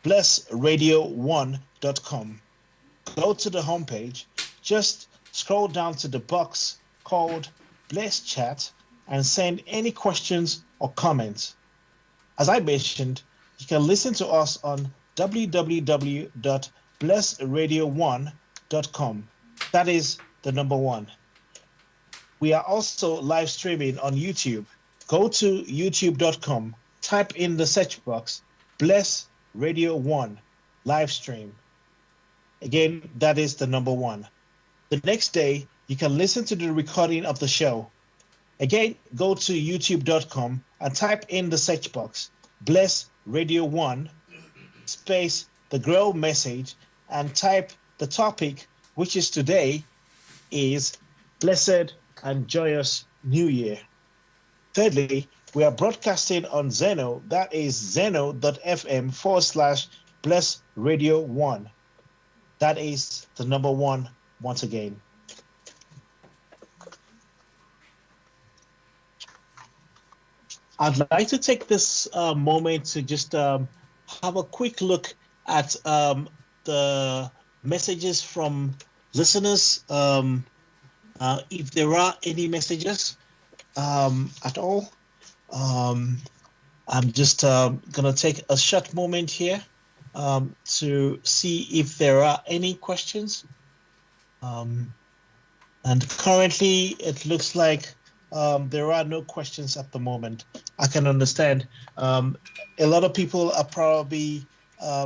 blessradio1.com. Go to the homepage, just scroll down to the box called Bless Chat and send any questions or comments. As I mentioned, you can listen to us on www.blessradio1.com. That is the number one. We are also live streaming on YouTube. Go to youtube.com, type in the search box, Bless Radio 1 live stream. Again, that is the number one. The next day, you can listen to the recording of the show. Again, go to youtube.com and type in the search box, Bless Radio 1, space the Grail Message, and type the topic, which is today, is Blessed and Joyous New Year. Thirdly, we are broadcasting on Zeno, that is zeno.fm/Bless Radio 1. That is the number one once again. I'd like to take this moment to just have a quick look at the messages from listeners, if there are any messages at all. I'm just going to take a short moment here to see if there are any questions. And currently, it looks like there are no questions at the moment. I can understand. A lot of people are probably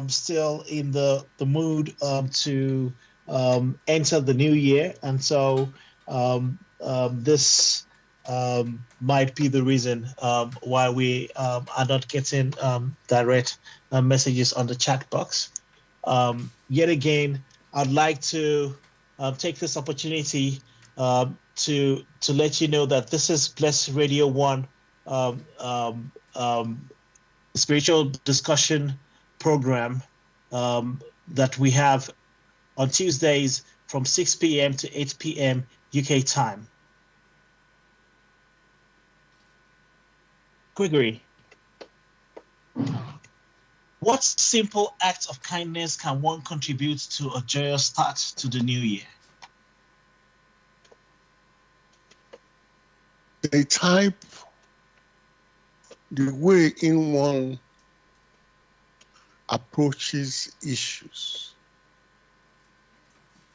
still in the mood to enter the new year. And so this might be the reason why we are not getting direct messages on the chat box. Yet again, I'd like to take this opportunity to let you know that this is Bless Radio 1 spiritual discussion program that we have on Tuesdays from 6 p.m. to 8 p.m. UK time. Gregory, What simple acts of kindness can one contribute to a joyous start to the new year? The way in one approaches issues,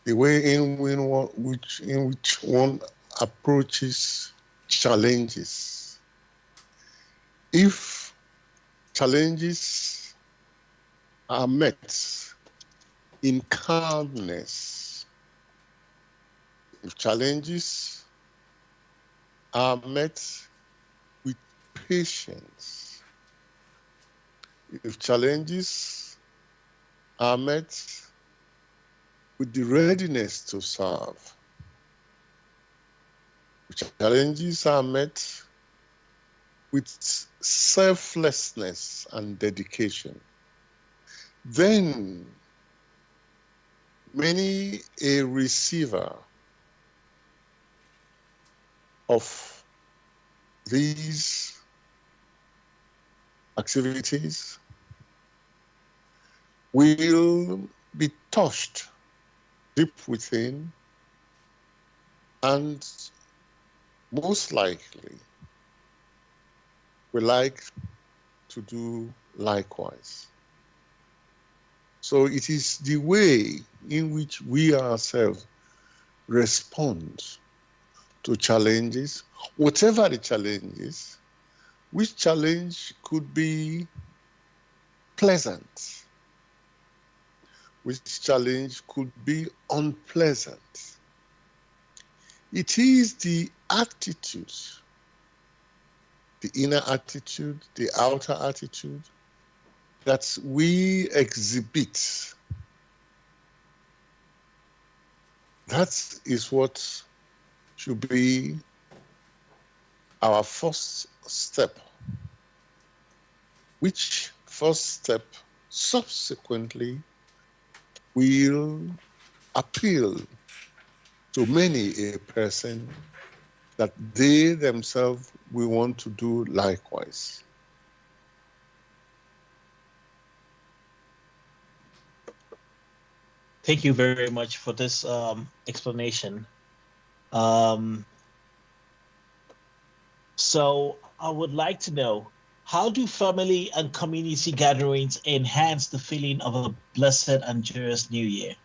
the way in which one approaches challenges. If challenges are met in calmness, if challenges are met with patience, if challenges are met with the readiness to serve, if challenges are met with selflessness and dedication, then many a receiver of these activities will be touched deep within and most likely will like to do likewise. So it is the way in which we ourselves respond to challenges, whatever the challenges, which challenge could be pleasant, which challenge could be unpleasant. It is the attitude, the inner attitude, the outer attitude that we exhibit. That is what should be our first step, which first step subsequently will appeal to many a person that they themselves will want to do likewise. Thank you very much for this explanation. Um, so I would like to know, how do family and community gatherings enhance the feeling of a blessed and joyous new year?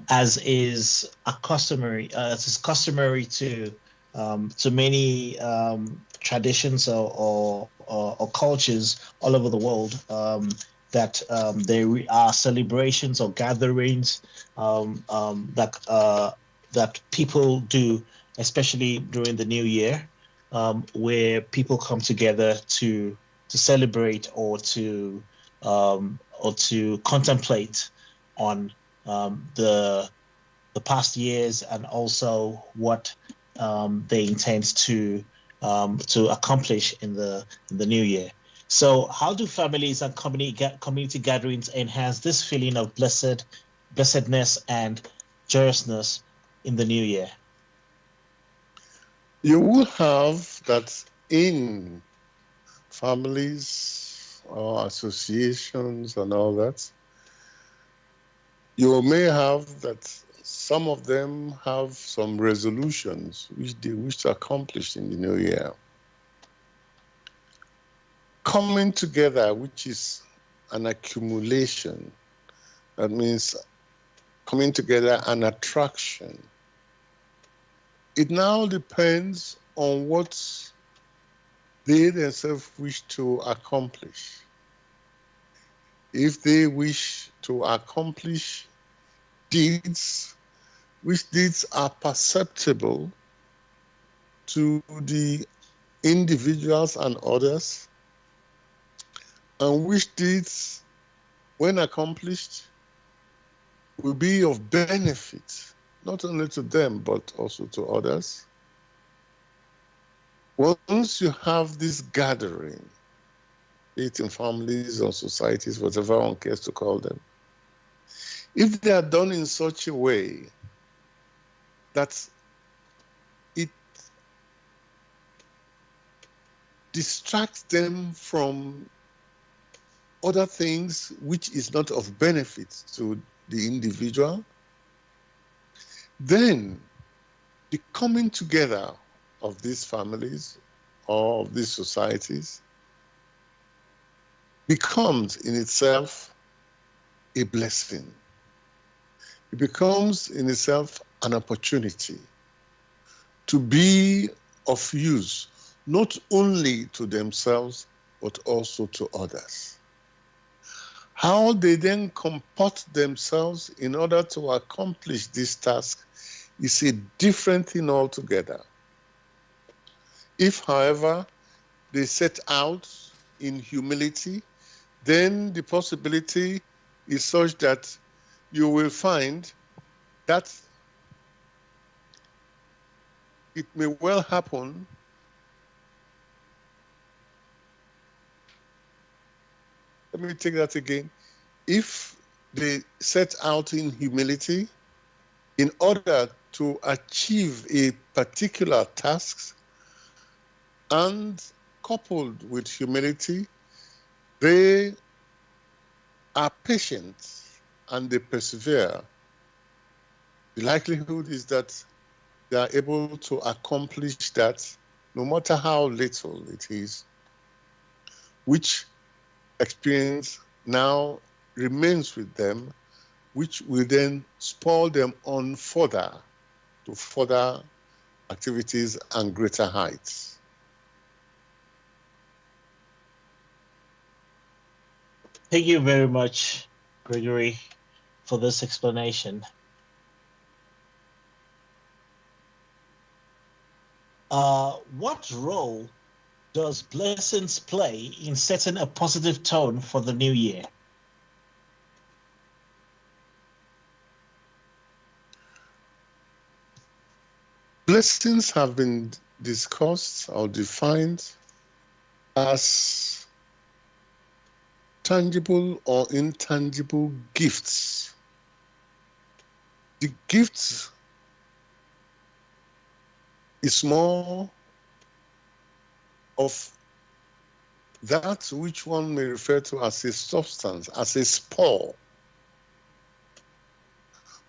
As is customary to many traditions or cultures all over the world, that there are celebrations or gatherings that people do, especially during the new year, where people come together to celebrate or to contemplate on the past years, and also what they intend to accomplish in the new year. So, how do families and community gatherings enhance this feeling of blessedness and joyousness in the new year? You will have that in families or associations and all that. You may have that some of them have some resolutions which they wish to accomplish in the new year. Coming together, which is an accumulation, that means coming together, an attraction. It now depends on what they themselves wish to accomplish. If they wish to accomplish deeds, which deeds are perceptible to the individuals and others, and which deeds, when accomplished, will be of benefit, not only to them, but also to others. Once you have this gathering, be it in families or societies, whatever one cares to call them, if they are done in such a way that it distracts them from other things which is not of benefit to the individual, then the coming together of these families or of these societies becomes in itself a blessing. It becomes in itself an opportunity to be of use, not only to themselves, but also to others. How they then comport themselves in order to accomplish this task is a different thing altogether. If, however, they set out in humility, then the possibility is such that you will find that it may well happen let me take that again. If they set out in humility in order to achieve a particular task, and coupled with humility, they are patient and they persevere, the likelihood is that they are able to accomplish that no matter how little it is, which experience now remains with them, which will then spur them on further to further activities and greater heights. Thank you very much, Gregory, for this explanation. What role does blessings play in setting a positive tone for the new year? Blessings have been discussed or defined as tangible or intangible gifts. The gift is more of that which one may refer to as a substance, as a spore.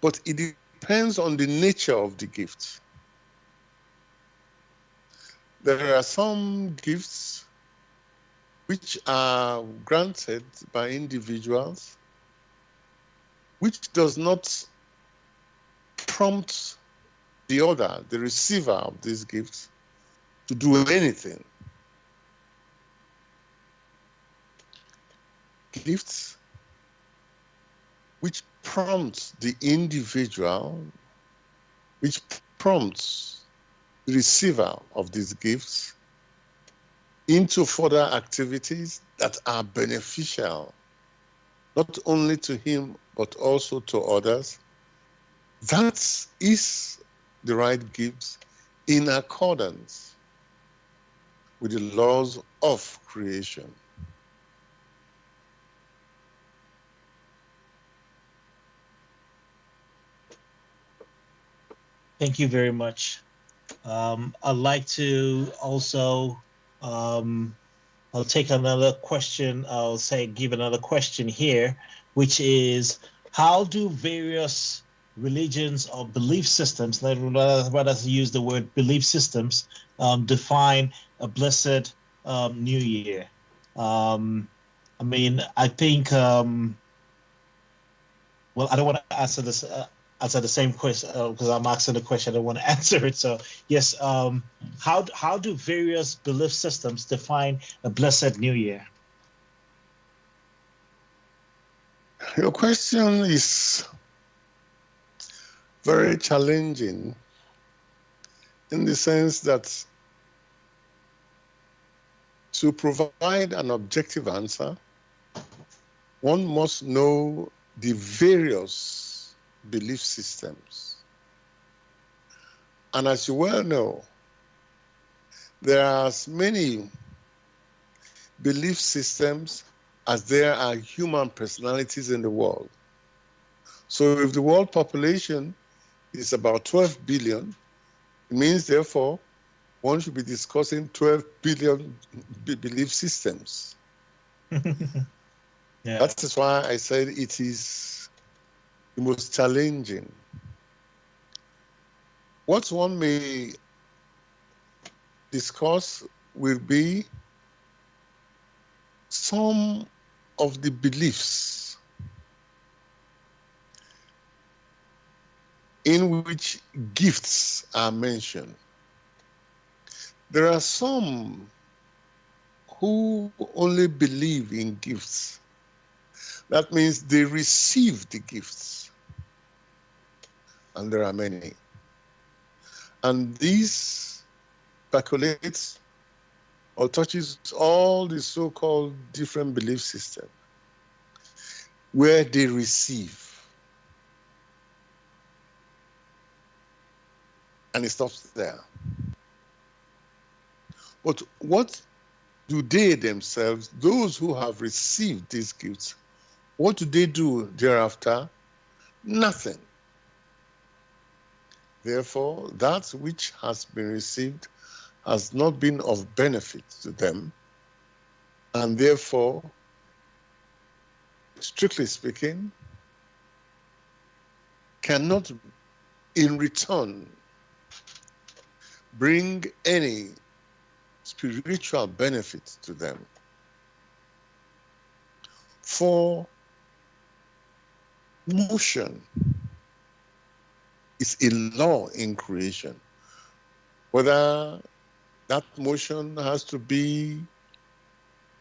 But it depends on the nature of the gift. There are some gifts which are granted by individuals, which does not prompt the other, the receiver of these gifts, to do anything. Gifts which prompts the individual, which prompts the receiver of these gifts into further activities that are beneficial, not only to him, but also to others. That is the right gifts in accordance with the laws of creation. Thank you very much. I'd like to also, I'll take another question. I'll say, give another question here, which is, how do various religions or belief systems, let us use the word belief systems, define a blessed new year? I mean, I think, well, I don't want to answer this. Answer the same question because I'm asking the question. I don't want to answer it. So yes, how do various belief systems define a blessed new year? Your question is very challenging in the sense that to provide an objective answer, one must know the various belief systems. And as you well know, there are as many belief systems as there are human personalities in the world. So if the world population is about 12 billion, it means therefore one should be discussing 12 billion belief systems. Yeah. That is why I said it is the most challenging. What one may discuss will be some of the beliefs in which gifts are mentioned. There are some who only believe in gifts. That means they receive the gifts. And there are many. And this percolates or touches all the so-called different belief systems where they receive. And it stops there. But what do they themselves, those who have received these gifts, what do they do thereafter? Nothing. Therefore, that which has been received has not been of benefit to them, and therefore, strictly speaking, cannot in return bring any spiritual benefit to them. For motion is a law in creation. Whether that motion has to be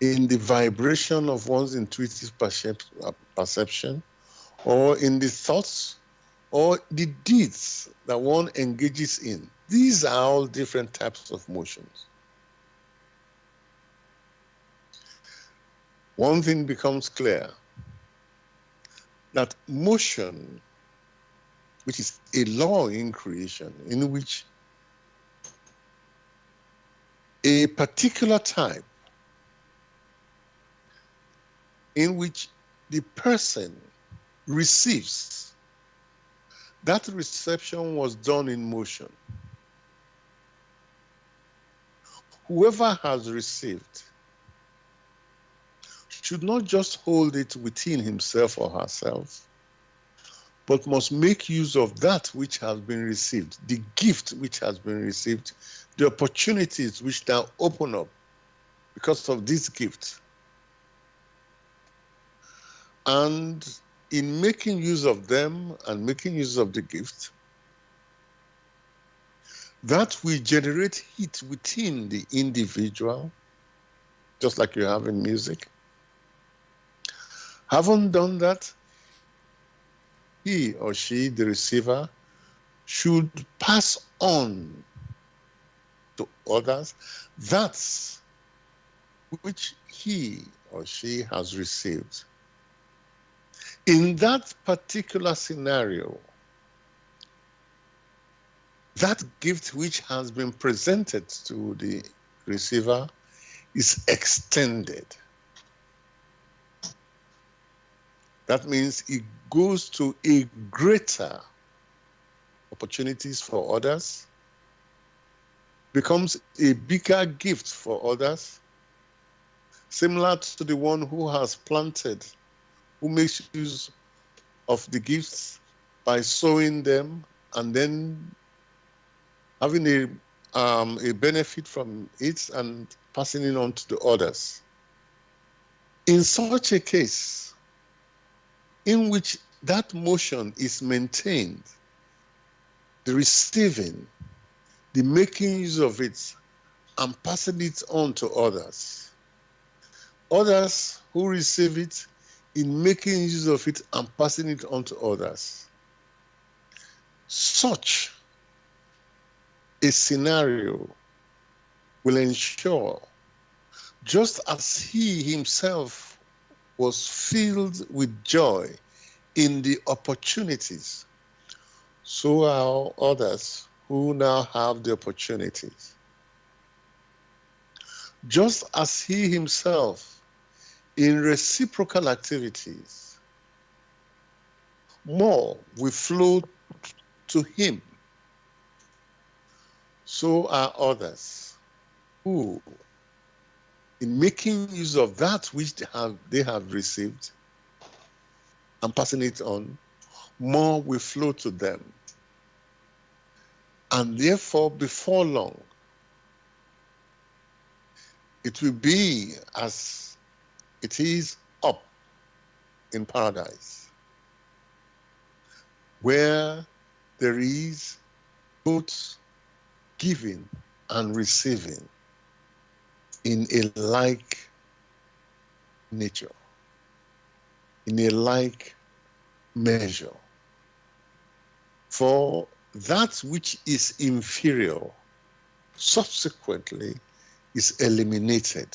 in the vibration of one's intuitive perception, or in the thoughts, or the deeds that one engages in. These are all different types of motions. One thing becomes clear, that motion, which is a law in creation, in which a particular type, in which the person receives, that reception was done in motion. Whoever has received should not just hold it within himself or herself, but must make use of that which has been received, the gift which has been received, the opportunities which now open up because of this gift. And in making use of them and making use of the gift, that will generate heat within the individual, just like you have in music. Having done that, he or she, the receiver, should pass on to others that which he or she has received. In that particular scenario, that gift which has been presented to the receiver is extended. That means it goes to a greater opportunities for others, becomes a bigger gift for others, similar to the one who has planted, who makes use of the gifts by sowing them and then having a benefit from it and passing it on to the others. In such a case, in which that motion is maintained, the receiving, the making use of it, and passing it on to others. Others who receive it in making use of it and passing it on to others. Such a scenario will ensure, just as he himself was filled with joy in the opportunities, so are others who now have the opportunities. Just as he himself, in reciprocal activities, more will flow to him, so are others who in making use of that which they have received and passing it on, more will flow to them. And therefore, before long, it will be as it is up in paradise, where there is both giving and receiving in a like nature, in a like measure. For that which is inferior subsequently is eliminated,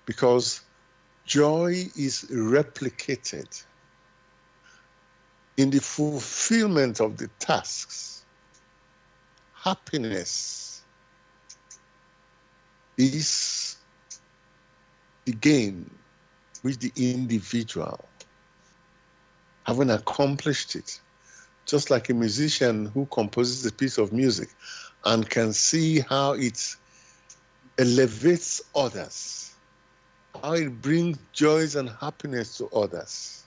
because joy is replicated in the fulfillment of the tasks. Happiness is the gain which the individual, having accomplished it, just like a musician who composes a piece of music and can see how it elevates others, how it brings joys and happiness to others.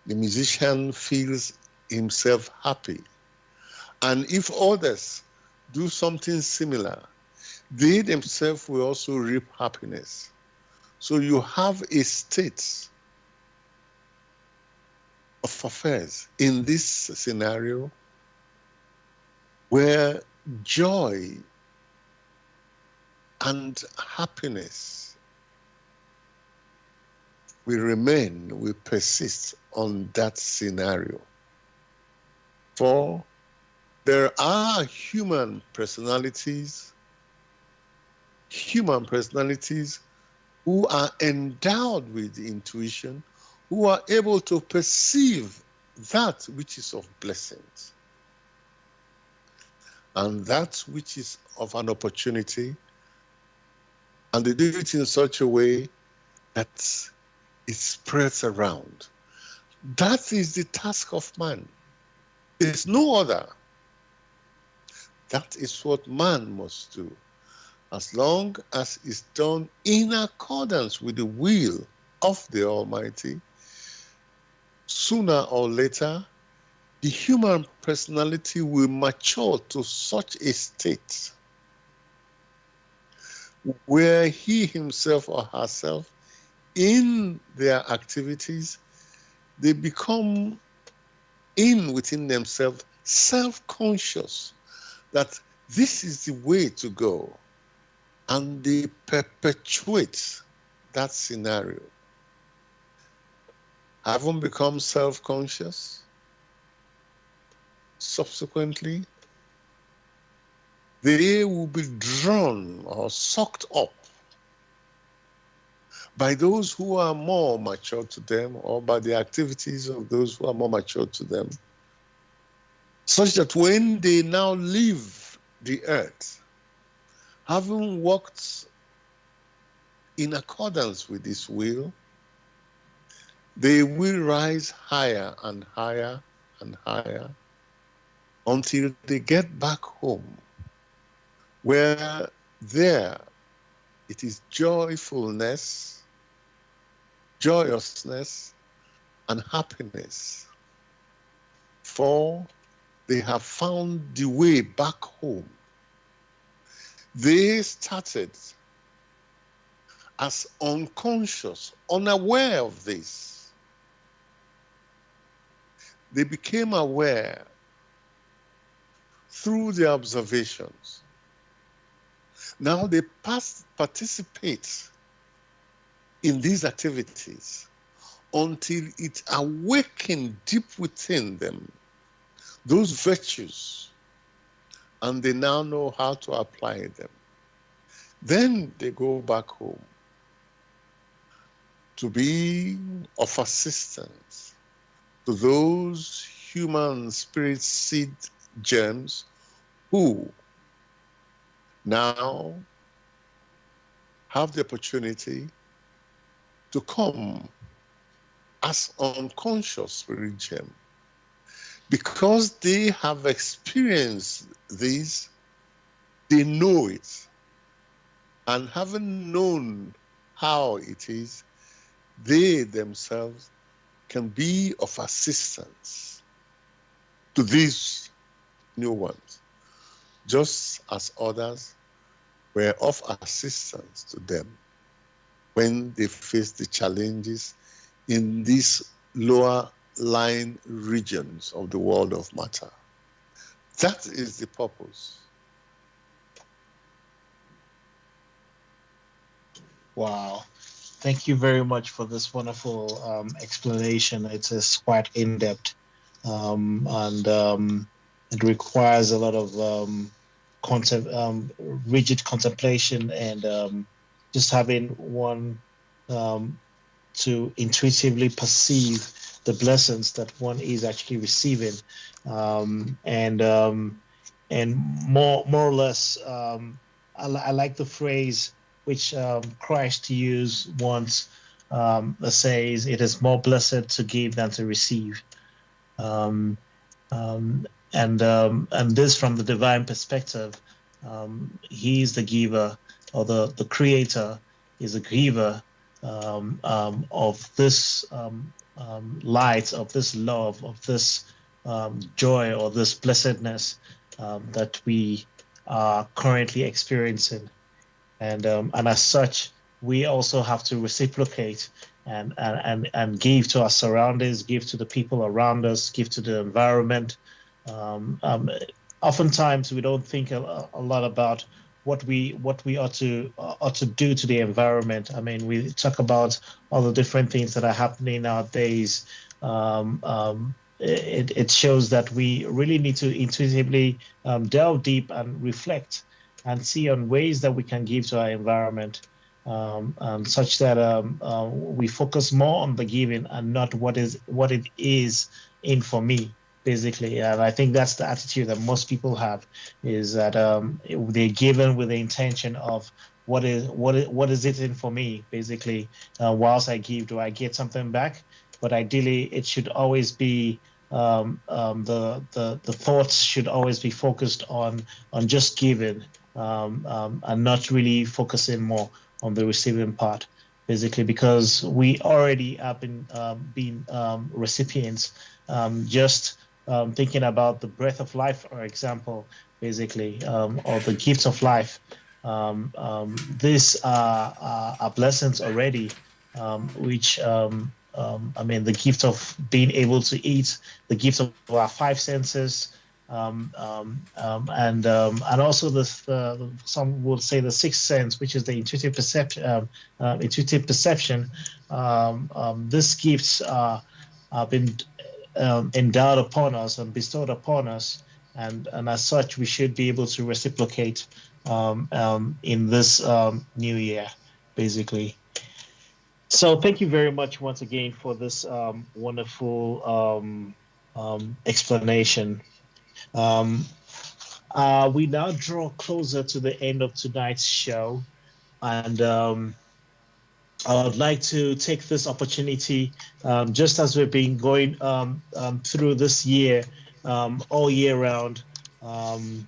The musician feels himself happy. And if others do something similar, they themselves will also reap happiness. So you have a state of affairs in this scenario where joy and happiness will remain, will persist on that scenario. For there are human personalities who are endowed with intuition, who are able to perceive that which is of blessings and that which is of an opportunity, and they do it in such a way that it spreads around. That is the task of man. There's no other. That is what man must do, as long as it's done in accordance with the will of the Almighty. Sooner or later, the human personality will mature to such a state where he himself or herself, in their activities, they become within themselves self-conscious that this is the way to go, and they perpetuate that scenario. Having become self-conscious, subsequently, they will be drawn or sucked up by those who are more mature to them, or by the activities of those who are more mature to them, such that when they now leave the earth, having worked in accordance with His will, they will rise higher and higher and higher until they get back home, where there it is joyousness, and happiness. For they have found the way back home. They started as unconscious, unaware of this. They became aware through their observations. Now they participate in these activities until it awakens deep within them those virtues, and they now know how to apply them. Then they go back home to be of assistance to those human spirit seed germs who now have the opportunity to come as unconscious spirit gem. Because they have experienced this, they know it. And having known how it is, they themselves can be of assistance to these new ones, just as others were of assistance to them when they faced the challenges in these lower lying regions of the world of matter. That is the purpose. Wow. Thank you very much for this wonderful explanation. It is quite in depth, and it requires a lot of rigid contemplation and just having one um, to intuitively perceive the blessings that one is actually receiving, and more or less, I like the phrase which Christ used once, that says, "It is more blessed to give than to receive." Um, and this from the divine perspective, he is the giver, or the creator is a giver of this light, of this love, of this joy, or this blessedness that we are currently experiencing. And as such, we also have to reciprocate and give to our surroundings, give to the people around us, give to the environment. Um, um, Oftentimes, we don't think a lot about what we ought to do to the environment. I mean, we talk about all the different things that are happening nowadays. It shows that we really need to intuitively delve deep and reflect and see on ways that we can give to our environment, such that we focus more on the giving and not what it is in for me, basically. And I think that's the attitude that most people have, is that they're given with the intention of what is it in for me, basically. Whilst I give, do I get something back? But ideally, it should always be the thoughts should always be focused on just giving, and not really focusing more on the receiving part, basically, because we already have been recipients. Just thinking about the breath of life, for example, basically, or the gifts of life. These are blessings already, which I mean, the gift of being able to eat, the gift of our five senses, and also some would say the sixth sense, which is the intuitive perception. These gifts have been endowed upon us and bestowed upon us, and as such, we should be able to reciprocate in this new year, basically. So thank you very much once again for this wonderful explanation. Um, we now draw closer to the end of tonight's show, and I would like to take this opportunity, just as we've been going through this year, all year round, um,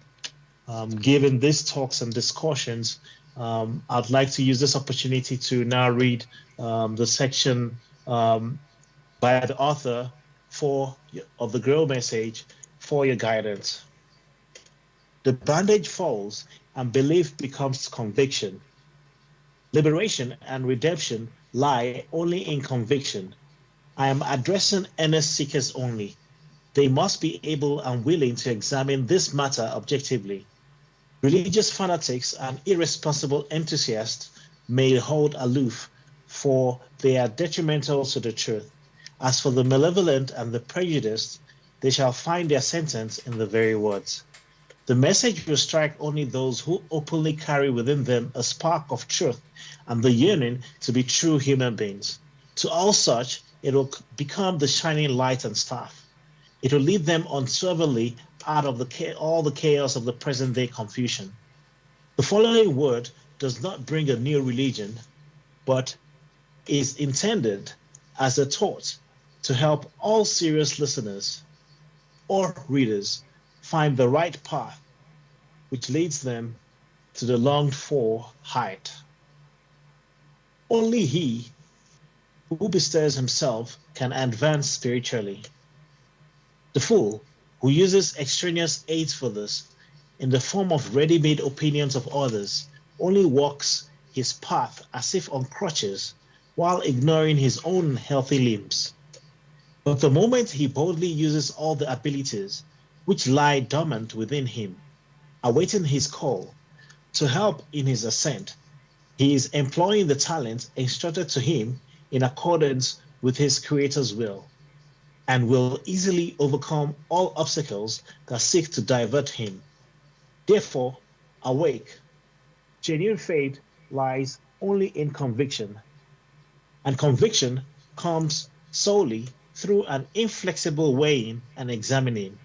giving these talks and discussions. I'd like to use this opportunity to now read the section by the author of the Grail Message for your guidance. The bandage falls and belief becomes conviction. Liberation and redemption lie only in conviction. I am addressing earnest seekers only. They must be able and willing to examine this matter objectively. Religious fanatics and irresponsible enthusiasts may hold aloof, for they are detrimental to the truth. As for the malevolent and the prejudiced, they shall find their sentence in the very words. The message will strike only those who openly carry within them a spark of truth and the yearning to be true human beings. To all such, it will become the shining light and staff. It will lead them unswervingly out of all the chaos of the present day confusion. The following word does not bring a new religion, but is intended as a taught to help all serious listeners or readers find the right path, which leads them to the longed for height. Only he who bestirs himself can advance spiritually. The fool who uses extraneous aids for this, in the form of ready-made opinions of others, only walks his path as if on crutches, while ignoring his own healthy limbs. But the moment he boldly uses all the abilities which lie dormant within him, awaiting his call to help in his ascent, he is employing the talent instructed to him in accordance with his Creator's will, and will easily overcome all obstacles that seek to divert him. Therefore, awake. Genuine faith lies only in conviction, and conviction comes solely through an inflexible weighing and examining.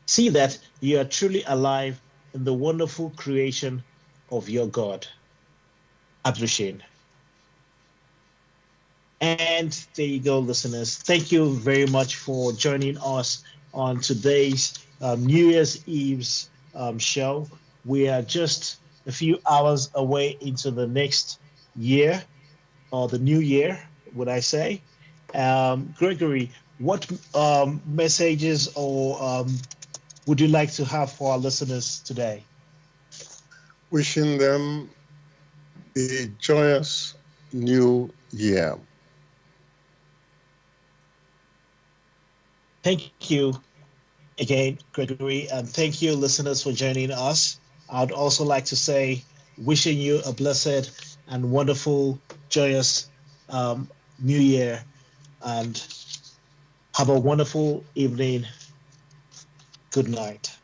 See that you are truly alive in the wonderful creation of your God. Abdushin. And there you go, listeners. Thank you very much for joining us on today's New Year's Eve's show. We are just a few hours away into the next year, or the new year, would I say. Gregory, what messages or would you like to have for our listeners today? Wishing them a joyous new year. Thank you again, Gregory, and thank you, listeners, for joining us. I'd also like to say, wishing you a blessed and wonderful, joyous new year, and have a wonderful evening. Good night.